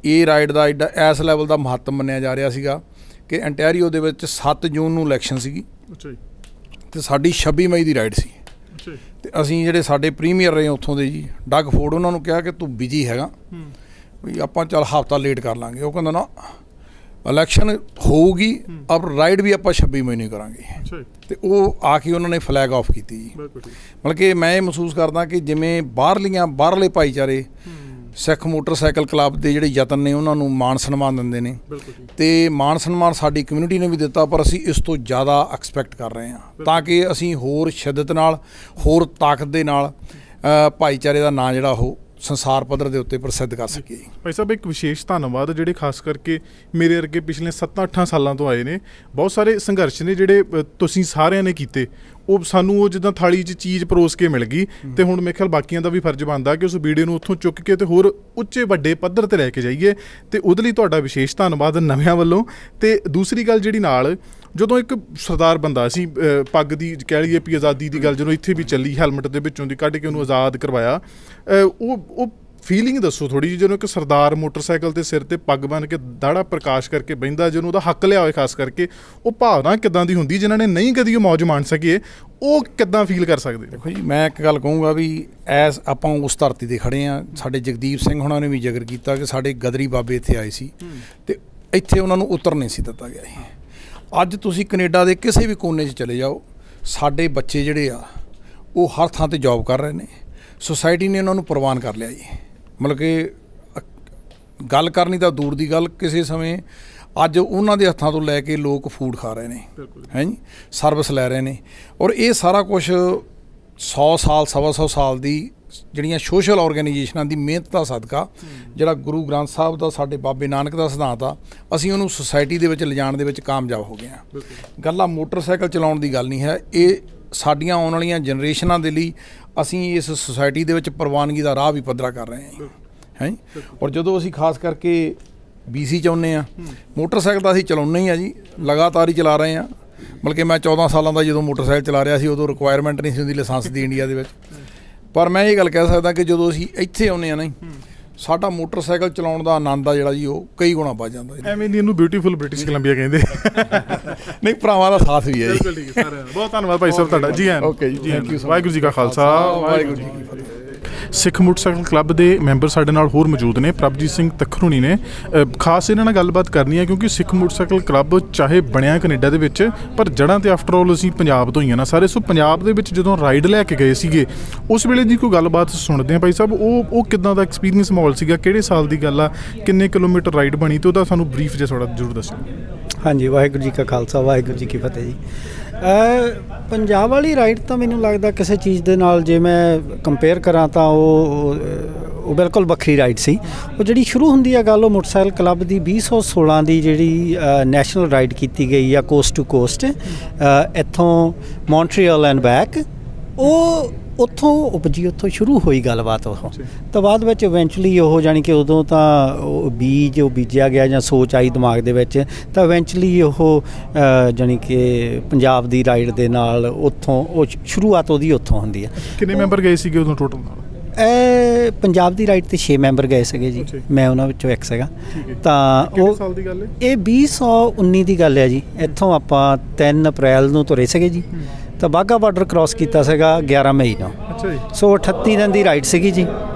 ਇਹ ਰਾਈਡ ਦਾ ਐਡਾ ਇਸ ਲੈਵਲ ਦਾ ਮਹੱਤਵ ਮੰਨਿਆ ਜਾ ਰਿਹਾ ਸੀਗਾ ਕਿ ਅੰਟਾਰੀਓ ਦੇ ਵਿੱਚ 7 ਜੂਨ ਨੂੰ ਇਲੈਕਸ਼ਨ ਸੀਗੀ ਅਤੇ ਸਾਡੀ 26 ਮਈ ਦੀ ਰਾਈਡ ਸੀ। ਅਤੇ ਅਸੀਂ ਜਿਹੜੇ ਸਾਡੇ ਪ੍ਰੀਮੀਅਰ ਰਹੇ ਉੱਥੋਂ ਦੇ ਜੀ ਡਗ ਫੋਰਡ, ਉਹਨਾਂ ਨੂੰ ਕਿਹਾ ਕਿ ਤੂੰ ਬਿਜੀ ਹੈਗਾ ਵੀ ਆਪਾਂ ਚੱਲ ਹਫ਼ਤਾ ਲੇਟ ਕਰ ਲਾਂਗੇ। ਉਹ ਕਹਿੰਦਾ ਨਾ, ਇਲੈਕਸ਼ਨ ਹੋਊਗੀ ਅਬ ਰਾਈਡ ਵੀ ਆਪਾਂ 26 ਮਈ ਨੂੰ ਕਰਾਂਗੇ। ਅਤੇ ਉਹ ਆ ਕੇ ਉਹਨਾਂ ਨੇ ਫਲੈਗ ਆਫ ਕੀਤੀ ਜੀ। ਮਤਲਬ ਕਿ ਮੈਂ ਇਹ ਮਹਿਸੂਸ ਕਰਦਾ ਕਿ ਜਿਵੇਂ ਬਾਹਰਲੇ ਭਾਈਚਾਰੇ ਸਿੱਖ ਮੋਟਰਸਾਈਕਲ ਕਲੱਬ ਦੇ ਜਿਹੜੇ ਯਤਨ ਨੇ ਉਹਨਾਂ ਨੂੰ ਮਾਣ ਸਨਮਾਨ ਦਿੰਦੇ ਨੇ ਅਤੇ ਮਾਣ ਸਨਮਾਨ ਸਾਡੀ ਕਮਿਊਨਿਟੀ ਨੇ ਵੀ ਦਿੱਤਾ, ਪਰ ਅਸੀਂ ਇਸ ਤੋਂ ਜ਼ਿਆਦਾ ਐਕਸਪੈਕਟ ਕਰ ਰਹੇ ਹਾਂ ਤਾਂ ਕਿ ਅਸੀਂ ਹੋਰ ਸ਼ਿੱਦਤ ਨਾਲ, ਹੋਰ ਤਾਕਤ ਦੇ ਨਾਲ ਭਾਈਚਾਰੇ ਦਾ ਨਾਂ ਜਿਹੜਾ ਉਹ ਸੰਸਾਰ ਪੱਧਰ ਦੇ ਉੱਤੇ ਪ੍ਰਸਿੱਧ ਕਰ ਸਕੀਏ। ਭਾਈ ਸਾਹਿਬ, ਇੱਕ ਵਿਸ਼ੇਸ਼ ਧੰਨਵਾਦ ਜਿਹੜੇ ਖਾਸ ਕਰਕੇ ਮੇਰੇ ਵਰਗੇ ਪਿਛਲੇ 7-8 ਸਾਲਾਂ ਤੋਂ ਆਏ ਨੇ। ਬਹੁਤ ਸਾਰੇ ਸੰਘਰਸ਼ ਨੇ ਜਿਹੜੇ ਤੁਸੀਂ ਸਾਰਿਆਂ ਨੇ ਕੀਤੇ, ਉਹ ਸਾਨੂੰ ਉਹ ਜਿੱਦਾਂ ਥਾਲੀ 'ਚ ਚੀਜ਼ ਪਰੋਸ ਕੇ ਮਿਲ ਗਈ ਅਤੇ ਹੁਣ ਮੇਰੇ ਖਿਆਲ ਬਾਕੀਆਂ ਦਾ ਵੀ ਫਰਜ਼ ਬਣਦਾ ਕਿ ਉਸ ਵੀਡੀਓ ਨੂੰ ਉੱਥੋਂ ਚੁੱਕ ਕੇ ਅਤੇ ਹੋਰ ਉੱਚੇ ਵੱਡੇ ਪੱਧਰ 'ਤੇ ਲੈ ਕੇ ਜਾਈਏ ਅਤੇ ਉਹਦੇ ਲਈ ਤੁਹਾਡਾ ਵਿਸ਼ੇਸ਼ ਧੰਨਵਾਦ ਨਵਿਆਂ ਵੱਲੋਂ। ਅਤੇ ਦੂਸਰੀ ਗੱਲ ਜਿਹੜੀ ਨਾਲ, ਜਦੋਂ ਇੱਕ ਸਰਦਾਰ ਬੰਦਾ ਸੀ, ਪੱਗ ਦੀ ਕਹਿ ਲਈਏ ਵੀ ਆਜ਼ਾਦੀ ਦੀ ਗੱਲ ਜਦੋਂ ਇੱਥੇ ਵੀ ਚੱਲੀ, ਹੈਲਮਟ ਦੇ ਵਿੱਚੋਂ ਦੀ ਕੱਢ ਕੇ ਉਹਨੂੰ ਆਜ਼ਾਦ ਕਰਵਾਇਆ, ਉਹ ਫੀਲਿੰਗ ਦੱਸੋ ਥੋੜੀ ਜਿਹੀ, ਜਦੋਂ ਇੱਕ ਸਰਦਾਰ ਮੋਟਰਸਾਈਕਲ ਤੇ ਸਿਰ ਤੇ ਪੱਗ ਬੰਨ ਕੇ ਦਾੜਾ ਪ੍ਰਕਾਸ਼ ਕਰਕੇ ਬਹਿੰਦਾ, ਜਿਹਨੂੰ ਉਹਦਾ ਹੱਕ ਲਿਆ ਹੋਵੇ, ਖਾਸ ਕਰਕੇ ਉਹ ਭਾਵਨਾ ਕਿੱਦਾਂ ਦੀ ਹੁੰਦੀ? ਜਿਨ੍ਹਾਂ ਨੇ ਨਹੀਂ ਕਦੀ ਉਹ ਮੌਜ ਮਾਣ ਸਕੇ ਉਹ ਕਿੱਦਾਂ ਫੀਲ ਕਰ ਸਕਦੇ? ਦੇਖੋ ਜੀ, ਮੈਂ ਇੱਕ ਗੱਲ ਕਹੂੰਗਾ ਵੀ ਐਸ ਆਪਾਂ ਉਸ ਧਰਤੀ 'ਤੇ ਖੜ੍ਹੇ ਹਾਂ। ਸਾਡੇ ਜਗਦੀਪ ਸਿੰਘ ਹੁਣਾਂ ਨੇ ਵੀ ਜ਼ਿਕਰ ਕੀਤਾ ਕਿ ਸਾਡੇ ਗਦਰੀ ਬਾਬੇ ਇੱਥੇ ਆਏ ਸੀ ਅਤੇ ਇੱਥੇ ਉਹਨਾਂ ਨੂੰ ਉਤਰ ਨਹੀਂ ਸੀ ਦਿੱਤਾ ਗਿਆ ਸੀ। ਅੱਜ ਤੁਸੀਂ ਕੈਨੇਡਾ ਦੇ ਕਿਸੇ ਵੀ ਕੋਨੇ 'ਚ ਚਲੇ ਜਾਓ, ਸਾਡੇ ਬੱਚੇ ਜਿਹੜੇ ਆ ਉਹ ਹਰ ਥਾਂ 'ਤੇ ਜੋਬ ਕਰ ਰਹੇ ਨੇ। ਸੁਸਾਇਟੀ ਨੇ ਉਹਨਾਂ ਨੂੰ ਪ੍ਰਵਾਨ ਕਰ ਲਿਆ ਜੀ। ਮਤਲਬ ਕਿ ਗੱਲ ਕਰਨੀ ਤਾਂ ਦੂਰ ਦੀ ਗੱਲ, ਕਿਸੇ ਸਮੇਂ ਅੱਜ ਉਹਨਾਂ ਦੇ ਹੱਥਾਂ ਤੋਂ ਲੈ ਕੇ ਲੋਕ ਫੂਡ ਖਾ ਰਹੇ ਨੇ, ਹੈ ਜੀ, ਸਰਵਿਸ ਲੈ ਰਹੇ ਨੇ। ਔਰ ਇਹ ਸਾਰਾ ਕੁਛ 100 ਸਾਲ 125 ਸਾਲ ਦੀ ਜਿਹੜੀਆਂ ਸੋਸ਼ਲ ਔਰਗੇਨਾਈਜੇਸ਼ਨਾਂ ਦੀ ਮਿਹਨਤ ਦਾ ਸਦਕਾ, ਜਿਹੜਾ ਗੁਰੂ ਗ੍ਰੰਥ ਸਾਹਿਬ ਦਾ, ਸਾਡੇ ਬਾਬੇ ਨਾਨਕ ਦਾ ਸਿਧਾਂਤ ਆ, ਅਸੀਂ ਉਹਨੂੰ ਸੁਸਾਇਟੀ ਦੇ ਵਿੱਚ ਲਿਜਾਣ ਦੇ ਵਿੱਚ ਕਾਮਯਾਬ ਹੋ ਗਏ ਹਾਂ। ਗੱਲ ਆ ਮੋਟਰਸਾਈਕਲ ਚਲਾਉਣ ਦੀ ਗੱਲ ਨਹੀਂ ਹੈ, ਇਹ ਸਾਡੀਆਂ ਆਉਣ ਵਾਲੀਆਂ ਜਨਰੇਸ਼ਨਾਂ ਦੇ ਲਈ ਅਸੀਂ ਇਸ ਸੁਸਾਇਟੀ ਦੇ ਵਿੱਚ ਪ੍ਰਵਾਨਗੀ ਦਾ ਰਾਹ ਵੀ ਪੱਧਰਾ ਕਰ ਰਹੇ ਹਾਂ, ਹੈ। ਔਰ ਜਦੋਂ ਅਸੀਂ ਖਾਸ ਕਰਕੇ BC 'ਚ ਆਉਂਦੇ ਹਾਂ, ਮੋਟਰਸਾਈਕਲ ਤਾਂ ਅਸੀਂ ਚਲਾਉਂਦੇ ਹੀ ਆ ਜੀ, ਲਗਾਤਾਰ ਹੀ ਚਲਾ ਰਹੇ ਹਾਂ। ਬਲਕਿ ਮੈਂ 14 ਸਾਲਾਂ ਦਾ ਜਦੋਂ ਮੋਟਰਸਾਈਕਲ ਚਲਾ ਰਿਹਾ ਸੀ, ਉਦੋਂ ਰਿਕੁਆਇਰਮੈਂਟ ਨਹੀਂ ਸੀ ਹੁੰਦੀ ਲਾਇਸੈਂਸ ਦੀ ਇੰਡੀਆ ਦੇ ਵਿੱਚ। ਪਰ ਮੈਂ ਇਹ ਗੱਲ ਕਹਿ ਸਕਦਾ ਕਿ ਜਦੋਂ ਅਸੀਂ ਇੱਥੇ ਆਉਂਦੇ ਹਾਂ ਨਾ, ਸਾਡਾ ਮੋਟਰਸਾਈਕਲ ਚਲਾਉਣ ਦਾ ਆਨੰਦ ਆ ਜਿਹੜਾ ਜੀ, ਉਹ ਕਈ ਗੁਣਾ ਵੱਧ ਜਾਂਦਾ। ਐਵੇਂ ਨਹੀਂ ਇਹਨੂੰ ਬਿਊਟੀਫੁਲ ਬ੍ਰਿਟਿਸ਼ ਕੋਲੰਬੀਆ ਕਹਿੰਦੇ। ਨਹੀਂ, ਭਰਾਵਾਂ ਦਾ ਸਾਥ ਵੀ ਹੈ ਜੀ। ਬਿਲਕੁਲ ਠੀਕ ਹੈ ਸਰ, ਬਹੁਤ ਧੰਨਵਾਦ ਭਾਈ ਸਾਹਿਬ ਤੁਹਾਡਾ ਜੀ। ਓਕੇ ਜੀ, ਥੈਂਕ ਯੂ। ਵਾਹਿਗੁਰੂ ਜੀ ਕਾ ਖਾਲਸਾ, ਵਾਹਿਗੁਰੂ ਜੀ ਕੀ ਫਤਿਹ। ਸਿੱਖ ਮੋਟਰਸਾਈਕਲ ਕਲੱਬ ਦੇ ਮੈਂਬਰ ਸਾਡੇ ਨਾਲ ਹੋਰ ਮੌਜੂਦ ਨੇ, ਪ੍ਰਭਜੀਤ ਸਿੰਘ ਤੱਖਰ ਹੋਣੀ ਨੇ। ਖਾਸ ਇਹਨਾਂ ਨਾਲ ਗੱਲਬਾਤ ਕਰਨੀ ਹੈ ਕਿਉਂਕਿ ਸਿੱਖ ਮੋਟਰਸਾਈਕਲ ਕਲੱਬ ਚਾਹੇ ਬਣਿਆ ਕੈਨੇਡਾ ਦੇ ਵਿੱਚ, ਪਰ ਜੜ੍ਹਾਂ ਤੇ ਆਫਟਰ ਆਲ ਅਸੀਂ ਪੰਜਾਬ ਤੋਂ ਹੀ ਆ ਨਾ ਸਾਰੇ। ਸੋ ਪੰਜਾਬ ਦੇ ਵਿੱਚ ਜਦੋਂ ਰਾਈਡ ਲੈ ਕੇ ਗਏ ਸੀਗੇ, ਉਸ ਵੇਲੇ ਦੀ ਕੋਈ ਗੱਲਬਾਤ ਸੁਣਦੇ ਹਾਂ ਭਾਈ ਸਾਹਿਬ। ਉਹ ਕਿੱਦਾਂ ਦਾ ਐਕਸਪੀਰੀਅੰਸ ਮਾਹੌਲ ਸੀਗਾ, ਕਿਹੜੇ ਸਾਲ ਦੀ ਗੱਲ ਆ, ਕਿੰਨੇ ਕਿਲੋਮੀਟਰ ਰਾਈਡ ਬਣੀ, ਤੇ ਉਹਦਾ ਸਾਨੂੰ ਬਰੀਫ ਜਿਹਾ ਥੋੜ੍ਹਾ ਜ਼ਰੂਰ ਦੱਸੋ। ਹਾਂਜੀ, ਵਾਹਿਗੁਰੂ ਜੀ ਕਾ ਖਾਲਸਾ, ਵਾਹਿਗੁਰੂ ਜੀ ਕੀ ਫਤਿਹ ਜੀ। ਪੰਜਾਬ ਵਾਲੀ ਰਾਈਡ ਤਾਂ ਮੈਨੂੰ ਲੱਗਦਾ ਕਿਸੇ ਚੀਜ਼ ਦੇ ਨਾਲ ਜੇ ਮੈਂ ਕੰਪੇਅਰ ਕਰਾਂ ਤਾਂ ਉਹ ਬਿਲਕੁਲ ਵੱਖਰੀ ਰਾਈਡ ਸੀ। ਉਹ ਜਿਹੜੀ ਸ਼ੁਰੂ ਹੁੰਦੀ ਆ ਗੱਲ, ਉਹ ਮੋਟਰਸਾਈਕਲ ਕਲੱਬ ਦੀ 2016 ਦੀ ਜਿਹੜੀ ਨੈਸ਼ਨਲ ਰਾਈਡ ਕੀਤੀ ਗਈ ਆ ਕੋਸਟ ਟੂ ਕੋਸਟ, ਇੱਥੋਂ ਮੌਂਟਰੀਅਲ ਐਂਡ ਬੈਕ, ਉਹ ਉੱਥੋਂ ਉਪਜੀ, ਉੱਥੋਂ ਸ਼ੁਰੂ ਹੋਈ ਗੱਲਬਾਤ। ਉਹ ਤਾਂ ਬਾਅਦ ਵਿੱਚ ਇਵੈਂਚੁਅਲੀ ਉਹ ਜਾਣੀ ਕਿ ਉਦੋਂ ਤਾਂ ਉਹ ਬੀਜ ਉਹ ਬੀਜਿਆ ਗਿਆ ਜਾਂ ਸੋਚ ਆਈ ਦਿਮਾਗ ਦੇ ਵਿੱਚ, ਤਾਂ ਇਵੈਂਚੁਅਲੀ ਉਹ ਜਾਣੀ ਕਿ ਪੰਜਾਬ ਦੀ ਰਾਈਡ ਦੇ ਨਾਲ ਉੱਥੋਂ ਉਹ ਸ਼ੁਰੂਆਤ ਉਹਦੀ ਉੱਥੋਂ ਹੁੰਦੀ ਹੈ। ਕਿੰਨੇ ਮੈਂਬਰ ਗਏ ਸੀਗੇ ਉਦੋਂ ਟੋਟਲ? ਇਹ ਪੰਜਾਬ ਦੀ ਰਾਈਡ 'ਤੇ 6 ਮੈਂਬਰ ਗਏ ਸੀਗੇ ਜੀ, ਮੈਂ ਉਹਨਾਂ ਵਿੱਚੋਂ ਇੱਕ ਸੀਗਾ। ਤਾਂ ਉਹ ਸਾਲ ਦੀ ਗੱਲ ਹੈ? ਇਹ 2019 ਦੀ ਗੱਲ ਹੈ ਜੀ। ਇੱਥੋਂ ਆਪਾਂ 3 ਅਪ੍ਰੈਲ ਨੂੰ ਤੁਰੇ ਸੀਗੇ ਜੀ, ਤਾਂ ਵਾਹਗਾ ਬਾਰਡਰ ਕ੍ਰਾਸ ਕੀਤਾ ਸੀਗਾ 11 ਮਈ ਨੂੰ। ਅੱਛਾ ਜੀ। ਸੋ 38 ਦਿਨ ਦੀ ਰਾਈਡ ਸੀਗੀ ਜੀ।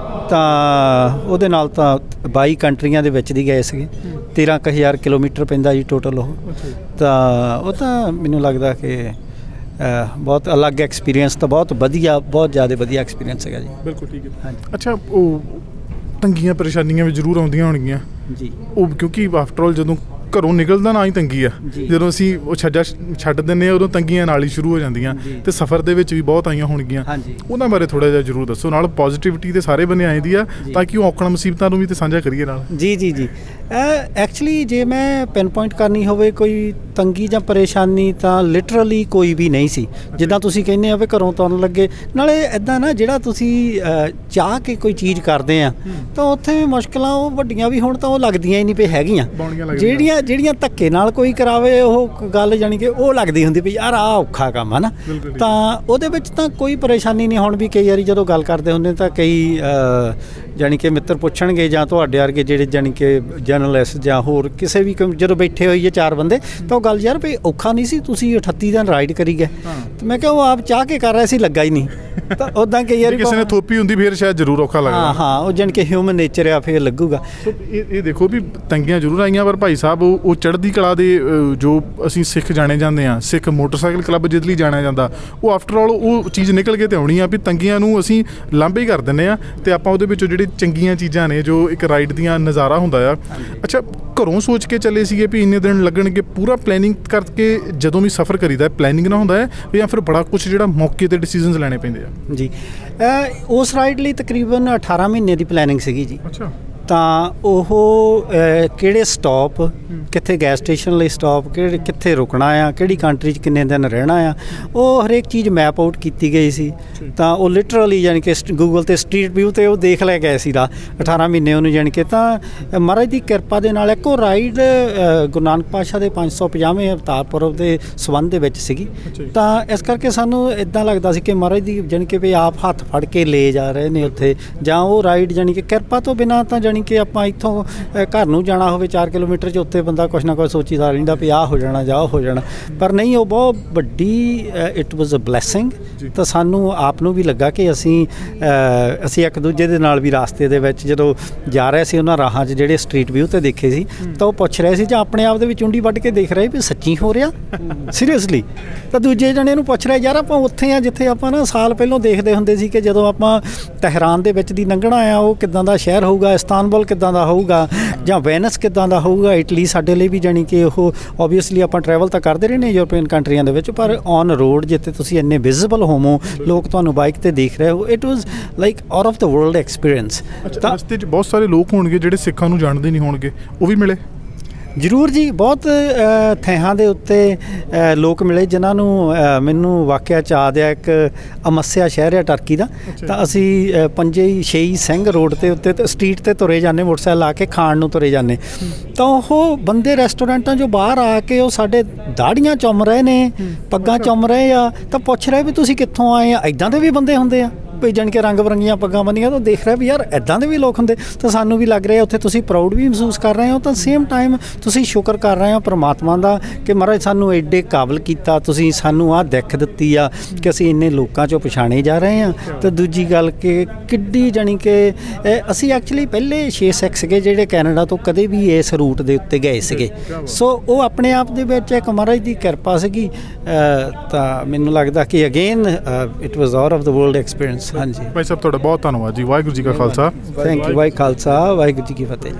ਤਾਂ ਉਹਦੇ ਨਾਲ ਤਾਂ 22 ਕੰਟਰੀਆਂ ਦੇ ਵਿੱਚ ਦੀ ਗਏ ਸੀਗੇ। 13,000 ਕਿਲੋਮੀਟਰ ਪੈਂਦਾ ਜੀ ਟੋਟਲ ਉਹ। ਤਾਂ ਉਹ ਤਾਂ ਮੈਨੂੰ ਲੱਗਦਾ ਕਿ ਬਹੁਤ ਅਲੱਗ ਐਕਸਪੀਰੀਅੰਸ, ਤਾਂ ਬਹੁਤ ਵਧੀਆ, ਬਹੁਤ ਜ਼ਿਆਦਾ ਵਧੀਆ ਐਕਸਪੀਰੀਅੰਸ ਹੈਗਾ ਜੀ। ਬਿਲਕੁਲ ਠੀਕ ਹੈ। ਹਾਂਜੀ। ਅੱਛਾ, ਉਹ ਤੰਗੀਆਂ ਪਰੇਸ਼ਾਨੀਆਂ ਵੀ ਜ਼ਰੂਰ ਆਉਂਦੀਆਂ ਹੋਣਗੀਆਂ ਜੀ, ਉਹ ਕਿਉਂਕਿ ਆਫਟਰ ਆਲ ਜਦੋਂ ਘਰੋਂ ਨਿਕਲਦਾ ਨਾ ਹੀ ਤੰਗੀ ਆ, ਜਦੋਂ ਅਸੀਂ ਉਹ ਛੱਡ ਦਿੰਦੇ ਹਾਂ ਉਦੋਂ ਤੰਗੀਆਂ ਨਾਲ ਹੀ ਸ਼ੁਰੂ ਹੋ ਜਾਂਦੀਆਂ, ਤੇ ਸਫ਼ਰ ਦੇ ਵਿੱਚ ਵੀ ਬਹੁਤ ਆਈਆਂ ਹੋਣਗੀਆਂ। ਉਹਨਾਂ ਬਾਰੇ ਥੋੜ੍ਹਾ ਜਿਹਾ ਜ਼ਰੂਰ ਦੱਸੋ। ਨਾਲ ਪੋਜ਼ਿਟਿਵਿਟੀ ਤੇ ਸਾਰੇ ਬੰਨੇ ਆਈ ਦੀ ਆ, ਤਾਂ ਕਿ ਉਹ ਔਕੜ ਮੁਸੀਬਤਾਂ ਨੂੰ ਵੀ ਤੇ ਸਾਂਝਾ ਕਰੀਏ ਨਾਲ। ਜੀ ਜੀ ਜੀ। ਐਕਚੁਅਲੀ ਜੇ ਮੈਂ ਪਿਨ ਪੁਆਇੰਟ ਕਰਨੀ ਹੋਵੇ ਕੋਈ ਤੰਗੀ ਜਾਂ ਪਰੇਸ਼ਾਨੀ, ਤਾਂ ਲਿਟਰਲੀ ਕੋਈ ਵੀ ਨਹੀਂ ਸੀ। ਜਿੱਦਾਂ ਤੁਸੀਂ ਕਹਿੰਦੇ ਆ ਵੀ ਘਰੋਂ ਤੁਰਨ ਲੱਗੇ, ਨਾਲੇ ਇੱਦਾਂ ਨਾ ਜਿਹੜਾ ਤੁਸੀਂ ਚਾਹ ਕੇ ਕੋਈ ਚੀਜ਼ ਕਰਦੇ ਆ, ਤਾਂ ਉੱਥੇ ਮੁਸ਼ਕਿਲਾਂ ਉਹ ਵੱਡੀਆਂ ਵੀ ਹੁਣ ਤਾਂ ਉਹ ਲੱਗਦੀਆਂ ਹੀ ਨਹੀਂ ਪਈ ਹੈਗੀਆਂ। ਜਿਹੜੀਆਂ ਧੱਕੇ ਨਾਲ ਕੋਈ ਕਰਾਵੇ ਉਹ ਗੱਲ, ਜਾਣੀ ਕਿ ਉਹ ਲੱਗਦੀ ਹੁੰਦੀ ਵੀ ਯਾਰ ਆਹ ਔਖਾ ਕੰਮ ਹੈ ਨਾ। ਤਾਂ ਉਹਦੇ ਵਿੱਚ ਤਾਂ ਕੋਈ ਪਰੇਸ਼ਾਨੀ ਨਹੀਂ। ਹੁਣ ਵੀ ਕਈ ਵਾਰੀ ਜਦੋਂ ਗੱਲ ਕਰਦੇ ਹੁੰਦੇ ਤਾਂ ਕਈ ਜਾਣੀ ਕਿ ਮਿੱਤਰ ਪੁੱਛਣਗੇ, ਜਾਂ ਤੁਹਾਡੇ ਵਰਗੇ ਜਿਹੜੇ ਜਾਣੀ ਕਿ ਜਰਨਲਿਸਟ ਜਾਂ ਹੋਰ ਕਿਸੇ ਵੀ ਜਦੋਂ ਬੈਠੇ ਹੋਈਏ 4 ਬੰਦੇ, ਤਾਂ ਉਹ ਗੱਲ ਯਾਰ ਵੀ ਔਖਾ ਨਹੀਂ ਸੀ, ਤੁਸੀਂ 38 ਦਿਨ ਰਾਈਡ ਕਰੀ ਗਏ। ਤੇ ਮੈਂ ਕਿਹਾ ਉਹ ਆਪ ਚਾਹ ਕੇ ਕਰ ਰਿਹਾ ਸੀ, ਲੱਗਾ ਹੀ ਨਹੀਂ। ਤਾਂ ਉੱਦਾਂ ਕਈ ਵਾਰੀ ਕਿਸੇ ਨੇ ਥੋਪੀ ਹੁੰਦੀ ਫਿਰ ਸ਼ਾਇਦ ਜ਼ਰੂਰ ਔਖਾ ਲੱਗਦਾ। ਹਾਂ, ਉਹ ਜਾਣੀ ਕਿ ਹਿਊਮਨ ਨੇਚਰ ਆ, ਫਿਰ ਲੱਗੂਗਾ। ਇਹ ਦੇਖੋ ਵੀ ਤੰਗੀਆਂ ਜ਼ਰੂਰ ਆਈਆਂ, ਪਰ ਭਾਈ ਸਾਹਿਬ ਉਹ ਚੜ੍ਹਦੀ ਕਲਾ ਦੇ ਜੋ ਅਸੀਂ ਸਿੱਖ ਜਾਣੇ ਜਾਂਦੇ ਹਾਂ, ਸਿੱਖ ਮੋਟਰਸਾਈਕਲ ਕਲੱਬ ਜਿਹਦੇ ਲਈ ਜਾਣਿਆ ਜਾਂਦਾ, ਉਹ ਆਫਟਰ ਆਲ ਉਹ ਚੀਜ਼ ਨਿਕਲ ਕੇ ਤੇ ਆਉਣੀ ਆ ਵੀ ਤੰਗੀਆਂ ਨੂੰ ਅਸੀਂ ਲਾਂਭੇ ਹੀ ਕਰ ਦਿੰਦੇ ਹਾਂ, ਤੇ ਆਪਾਂ ਉਹਦੇ ਵਿੱਚੋਂ ਜਿਹੜੀ ਚੰਗੀਆਂ ਚੀਜ਼ਾਂ ਨੇ ਜੋ ਇੱਕ ਰਾਈਡ ਦੀਆਂ ਨਜ਼ਾਰਾ ਹੁੰਦਾ ਆ। ਅੱਛਾ, ਘਰੋਂ ਸੋਚ ਕੇ ਚੱਲੇ ਸੀਗੇ ਵੀ ਇੰਨੇ ਦਿਨ ਲੱਗਣਗੇ, ਪੂਰਾ ਪਲੈਨਿੰਗ ਕਰਕੇ ਜਦੋਂ ਵੀ ਸਫ਼ਰ ਕਰੀਦਾ ਪਲੈਨਿੰਗ ਨਾ ਹੁੰਦਾ ਹੈ, ਜਾਂ ਫਿਰ ਬੜਾ ਕੁਛ ਜਿਹੜਾ ਮੌਕੇ 'ਤੇ ਡਿਸੀਜ਼ਨਸ ਲੈਣੇ ਪੈਂਦੇ ਆ? ਜੀ, ਉਸ ਰਾਈਡ ਲਈ ਤਕਰੀਬਨ 18 ਮਹੀਨੇ ਦੀ ਪਲੈਨਿੰਗ ਸੀਗੀ ਜੀ। ਅੱਛਾ। ਤਾਂ ਉਹ ਕਿਹੜੇ ਸਟਾਪ, ਕਿੱਥੇ ਗੈਸ ਸਟੇਸ਼ਨ ਲਈ ਸਟਾਪ, ਕਿੱਥੇ ਰੁਕਣਾ ਆ, ਕਿਹੜੀ ਕੰਟਰੀ 'ਚ ਕਿੰਨੇ ਦਿਨ ਰਹਿਣਾ ਆ, ਉਹ ਹਰੇਕ ਚੀਜ਼ ਮੈਪ ਆਊਟ ਕੀਤੀ ਗਈ ਸੀ। ਤਾਂ ਉਹ ਲਿਟਰਲੀ ਯਾਨੀ ਕਿ ਗੂਗਲ 'ਤੇ ਸਟਰੀਟ ਵਿਊ 'ਤੇ ਉਹ ਦੇਖ ਲੈ ਗਏ ਸੀ 18 ਮਹੀਨੇ ਉਹਨੂੰ, ਜਾਣੀ ਕਿ ਤਾਂ ਮਹਾਰਾਜ ਦੀ ਕਿਰਪਾ ਦੇ ਨਾਲ ਇੱਕੋ ਰਾਈਡ ਗੁਰੂ ਨਾਨਕ ਪਾਤਸ਼ਾਹ ਦੇ 550ਵੇਂ ਅਵਤਾਰ ਪੁਰਬ ਦੇ ਸੰਬੰਧ ਦੇ ਵਿੱਚ ਸੀਗੀ। ਤਾਂ ਇਸ ਕਰਕੇ ਸਾਨੂੰ ਇੱਦਾਂ ਲੱਗਦਾ ਸੀ ਕਿ ਮਹਾਰਾਜ ਦੀ ਜਾਣੀ ਕਿ ਵੀ ਆਪ ਹੱਥ ਫੜ ਕੇ ਲੈ ਜਾ ਰਹੇ ਨੇ ਉੱਥੇ, ਜਾਂ ਉਹ ਰਾਈਡ ਜਾਣੀ ਕਿ ਕਿਰਪਾ ਤੋਂ ਬਿਨਾਂ ਤਾਂ ਜਾਣੀ ਕਿ ਆਪਾਂ ਇੱਥੋਂ ਘਰ ਨੂੰ ਜਾਣਾ ਹੋਵੇ 4 ਕਿਲੋਮੀਟਰ 'ਚ, ਉੱਤੇ ਬੰਦਾ ਕੁਛ ਨਾ ਕੁਛ ਸੋਚੀਦਾ ਰਹਿੰਦਾ ਵੀ ਆਹ ਹੋ ਜਾਣਾ ਜਾਂ ਉਹ ਹੋ ਜਾਣਾ, ਪਰ ਨਹੀਂ, ਉਹ ਬਹੁਤ ਵੱਡੀ ਇਟ ਵਾਜ਼ ਅ ਬਲੈਸਿੰਗ। ਤਾਂ ਸਾਨੂੰ ਆਪ ਨੂੰ ਵੀ ਲੱਗਾ ਕਿ ਅਸੀਂ ਇੱਕ ਦੂਜੇ ਦੇ ਨਾਲ ਵੀ ਰਾਸਤੇ ਦੇ ਵਿੱਚ ਜਦੋਂ ਜਾ ਰਹੇ ਸੀ ਉਹਨਾਂ ਰਾਹਾਂ 'ਚ ਜਿਹੜੇ ਸਟਰੀਟ ਵਿਊ 'ਤੇ ਦੇਖੇ ਸੀ, ਤਾਂ ਉਹ ਪੁੱਛ ਰਹੇ ਸੀ ਜਾਂ ਆਪਣੇ ਆਪ ਦੇ ਵਿੱਚ ਉਂਡੀ ਵੱਢ ਕੇ ਦੇਖ ਰਹੇ ਵੀ ਸੱਚੀ ਹੋ ਰਿਹਾ ਸੀਰੀਅਸਲੀ। ਤਾਂ ਦੂਜੇ ਜਣੇ ਨੂੰ ਪੁੱਛ ਰਹੇ ਯਾਰ ਆਪਾਂ ਉੱਥੇ ਆ ਜਿੱਥੇ ਆਪਾਂ ਨਾ ਸਾਲ ਪਹਿਲਾਂ ਦੇਖਦੇ ਹੁੰਦੇ ਸੀ ਕਿ ਜਦੋਂ ਆਪਾਂ ਤਹਿਰਾਨ ਦੇ ਵਿੱਚ ਦੀ ਲੰਘਣਾ ਆ ਉਹ ਕਿੱਦਾਂ ਦਾ ਸ਼ਹਿਰ ਹੋਊਗਾ, ਇਸਤਾਨਬੁਲ ਕਿੱਦਾਂ ਦਾ ਹੋਊਗਾ, ਜਾਂ ਵੈਨਿਸ ਕਿੱਦਾਂ ਦਾ ਹੋਊਗਾ, ਇਟਲੀ ਸਾਡੇ ਲਈ ਵੀ ਜਾਣੀ ਕਿ ਉਹ ਓਬਵੀਅਸਲੀ ਆਪਾਂ ਟਰੈਵਲ ਤਾਂ ਕਰਦੇ ਰਹੇ ਨੇ ਯੂਰਪੀਅਨ ਕੰਟਰੀਆਂ ਦੇ ਵਿੱਚ, ਪਰ ਔਨ ਰੋਡ ਜਿੱਥੇ ਤੁਸੀਂ ਇੰਨੇ ਵਿਜ਼ੀਬਲ ਹੋਵੋ, ਲੋਕ ਤੁਹਾਨੂੰ ਬਾਈਕ 'ਤੇ ਦੇਖ ਰਹੇ ਹੋ, it was like out of the world experience. ਤਾਂ ਰਸਤੇ 'ਚ ਬਹੁਤ ਸਾਰੇ ਲੋਕ ਹੋਣਗੇ ਜਿਹੜੇ ਸਿੱਖਾਂ ਨੂੰ ਜਾਣਦੇ ਨਹੀਂ ਹੋਣਗੇ, ਉਹ ਵੀ ਮਿਲੇ? ਜ਼ਰੂਰ ਜੀ, ਬਹੁਤ ਥਾਵਾਂ ਦੇ ਉੱਤੇ ਲੋਕ ਮਿਲੇ ਜਿਨ੍ਹਾਂ ਨੂੰ ਮੈਨੂੰ ਵਾਕਿਆ 'ਚ ਯਾਦ ਆ। ਇੱਕ ਅਮੱਸਿਆ ਸ਼ਹਿਰ ਆ ਟਰਕੀ ਦਾ, ਤਾਂ ਅਸੀਂ 5-6 ਸਿੰਘ ਰੋਡ 'ਤੇ ਉੱਤੇ ਸਟਰੀਟ 'ਤੇ ਤੁਰੇ ਜਾਂਦੇ, ਮੋਟਰਸਾਈਕਲ ਲਾ ਕੇ ਖਾਣ ਨੂੰ ਤੁਰੇ ਜਾਂਦੇ, ਤਾਂ ਉਹ ਬੰਦੇ ਰੈਸਟੋਰੈਂਟਾਂ 'ਚੋਂ ਬਾਹਰ ਆ ਕੇ ਉਹ ਸਾਡੇ ਦਾੜੀਆਂ ਚੁੰਮ ਰਹੇ ਨੇ, ਪੱਗਾਂ ਚੁੰਮ ਰਹੇ ਆ, ਤਾਂ ਪੁੱਛ ਰਹੇ ਵੀ ਤੁਸੀਂ ਕਿੱਥੋਂ ਆਏ ਆ। ਇੱਦਾਂ ਦੇ ਵੀ ਬੰਦੇ ਹੁੰਦੇ ਆ, ਵੀ ਜਾਣੀ ਕਿ ਰੰਗ ਬਰੰਗੀਆਂ ਪੱਗਾਂ ਬੰਨੀਆਂ, ਤਾਂ ਦੇਖ ਰਿਹਾ ਵੀ ਯਾਰ ਇੱਦਾਂ ਦੇ ਵੀ ਲੋਕ ਹੁੰਦੇ। ਤਾਂ ਸਾਨੂੰ ਵੀ ਲੱਗ ਰਿਹਾ ਉੱਥੇ ਤੁਸੀਂ ਪ੍ਰਾਊਡ ਵੀ ਮਹਿਸੂਸ ਕਰ ਰਹੇ ਹੋ, ਤਾਂ ਸੇਮ ਟਾਈਮ ਤੁਸੀਂ ਸ਼ੁਕਰ ਕਰ ਰਹੇ ਹੋ ਪਰਮਾਤਮਾ ਦਾ ਕਿ ਮਹਾਰਾਜ ਸਾਨੂੰ ਐਡੇ ਕਾਬਲ ਕੀਤਾ, ਤੁਸੀਂ ਸਾਨੂੰ ਆਹ ਦਿੱਖ ਦਿੱਤੀ ਆ ਕਿ ਅਸੀਂ ਇੰਨੇ ਲੋਕਾਂ 'ਚੋਂ ਪਛਾਣੇ ਜਾ ਰਹੇ ਹਾਂ। ਅਤੇ ਦੂਜੀ ਗੱਲ ਕਿ ਕਿੱਡੀ ਜਾਣੀ ਕਿ ਅਸੀਂ ਐਕਚੁਅਲੀ ਪਹਿਲੇ 6 ਸਿੱਖ ਸੀਗੇ ਜਿਹੜੇ ਕੈਨੇਡਾ ਤੋਂ ਕਦੇ ਵੀ ਇਸ ਰੂਟ ਦੇ ਉੱਤੇ ਗਏ ਸੀਗੇ, ਸੋ ਉਹ ਆਪਣੇ ਆਪ ਦੇ ਵਿੱਚ ਇੱਕ ਮਹਾਰਾਜ ਦੀ ਕਿਰਪਾ ਸੀਗੀ। ਤਾਂ ਮੈਨੂੰ ਲੱਗਦਾ ਕਿ again it was out of the world experience. ਹਾਂਜੀ ਭਾਈ ਸਾਹਿਬ, ਤੁਹਾਡਾ ਬਹੁਤ ਧੰਨਵਾਦ ਜੀ। ਵਾਹਿਗੁਰੂ ਜੀ ਕਾ Khalsa, thank you. Waheguru Khalsa, Waheguru ji Ki Fateh.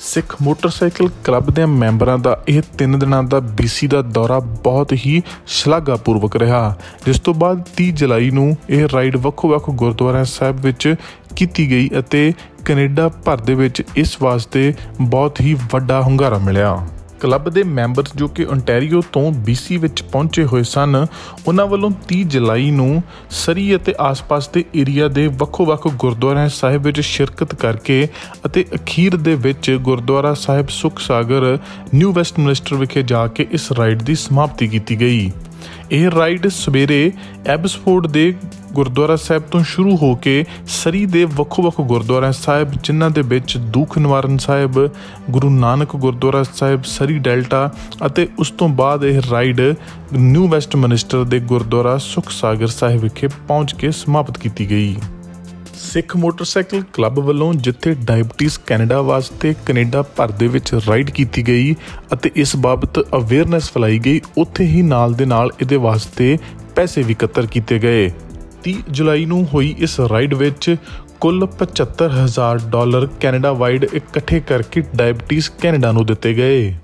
Sikh motorcycle club ਦੇ ਮੈਂਬਰਾਂ ਦਾ ਇਹ 3 ਦਿਨਾਂ ਦਾ BC ਦਾ ਦੌਰਾ ਬਹੁਤ ਹੀ ਸ਼ਲਾਘਾਪੂਰਵਕ ਰਿਹਾ, ਜਿਸ ਤੋਂ ਬਾਅਦ 30 ਜੁਲਾਈ ਨੂੰ ਇਹ ਰਾਈਡ ਵੱਖੋ-ਵੱਖ ਗੁਰਦੁਆਰਾ ਸਾਹਿਬ ਵਿੱਚ ਕੀਤੀ ਗਈ ਅਤੇ ਕੈਨੇਡਾ ਭਰ ਦੇ ਵਿੱਚ ਇਸ ਵਾਸਤੇ ਬਹੁਤ ਹੀ ਵੱਡਾ ਹੁੰਗਾਰਾ ਮਿਲਿਆ। ਕਲੱਬ ਦੇ ਮੈਂਬਰ ਜੋ ਕਿ ਓਨਟਾਰੀਓ ਤੋਂ BC ਵਿੱਚ ਪਹੁੰਚੇ ਹੋਏ ਸਨ, ਉਹਨਾਂ ਵੱਲੋਂ 30 ਜੁਲਾਈ ਨੂੰ ਸਰੀ ਅਤੇ ਆਸ-ਪਾਸ ਦੇ ਏਰੀਆ ਦੇ ਵੱਖੋ-ਵੱਖ ਗੁਰਦੁਆਰਾ ਸਾਹਿਬ ਵਿੱਚ ਸ਼ਿਰਕਤ ਕਰਕੇ ਅਤੇ ਅਖੀਰ ਦੇ ਵਿੱਚ ਗੁਰਦੁਆਰਾ ਸਾਹਿਬ ਸੁਖ ਸਾਗਰ ਨਿਊ ਵੈਸਟਮਿਨਿਸਟਰ ਵਿਖੇ ਜਾ ਕੇ ਇਸ ਰਾਈਡ ਦੀ ਸਮਾਪਤੀ ਕੀਤੀ ਗਈ। ਇਹ ਰਾਈਡ ਸਵੇਰੇ ਐਬਸਫੋਰਡ ਦੇ ਗੁਰਦੁਆਰਾ ਸਾਹਿਬ ਤੋਂ ਸ਼ੁਰੂ ਹੋ ਕੇ ਸਰੀ ਦੇ ਵੱਖੋ-ਵੱਖ ਗੁਰਦੁਆਰਾ ਸਾਹਿਬ, ਜਿਨ੍ਹਾਂ ਦੇ ਵਿੱਚ ਦੂਖ ਨਿਵਾਰਨ ਸਾਹਿਬ, ਗੁਰੂ ਨਾਨਕ ਗੁਰਦੁਆਰਾ ਸਾਹਿਬ, ਸਰੀ ਡੈਲਟਾ, ਅਤੇ ਉਸ ਤੋਂ ਬਾਅਦ ਇਹ ਰਾਈਡ ਨਿਊ ਵੈਸਟਮਿਨਿਸਟਰ ਦੇ ਗੁਰਦੁਆਰਾ ਸੁਖ ਸਾਗਰ ਸਾਹਿਬ ਵਿਖੇ ਪਹੁੰਚ ਕੇ ਸਮਾਪਤ ਕੀਤੀ ਗਈ। ਸਿੱਖ ਮੋਟਰਸਾਈਕਲ ਕਲੱਬ ਵੱਲੋਂ ਜਿੱਥੇ ਡਾਇਬਟੀਜ਼ ਕੈਨੇਡਾ ਵਾਸਤੇ ਕੈਨੇਡਾ ਭਰ ਦੇ ਵਿੱਚ ਰਾਈਡ ਕੀਤੀ ਗਈ ਅਤੇ ਇਸ ਬਾਬਤ ਅਵੇਅਰਨੈਸ ਫੈਲਾਈ ਗਈ, ਉੱਥੇ ਹੀ ਨਾਲ ਦੇ ਨਾਲ ਇਹਦੇ ਵਾਸਤੇ ਪੈਸੇ ਵੀ ਇਕੱਤਰ ਕੀਤੇ ਗਏ। 30 ਜੁਲਾਈ ਨੂੰ ਹੋਈ ਇਸ ਰਾਈਡ ਵਿੱਚ ਕੁੱਲ $75,000 ਕੈਨੇਡਾ ਵਾਈਡ ਇਕੱਠੇ ਕਰਕੇ ਡਾਇਬਟੀਜ਼ ਕੈਨੇਡਾ ਨੂੰ ਦਿੱਤੇ ਗਏ।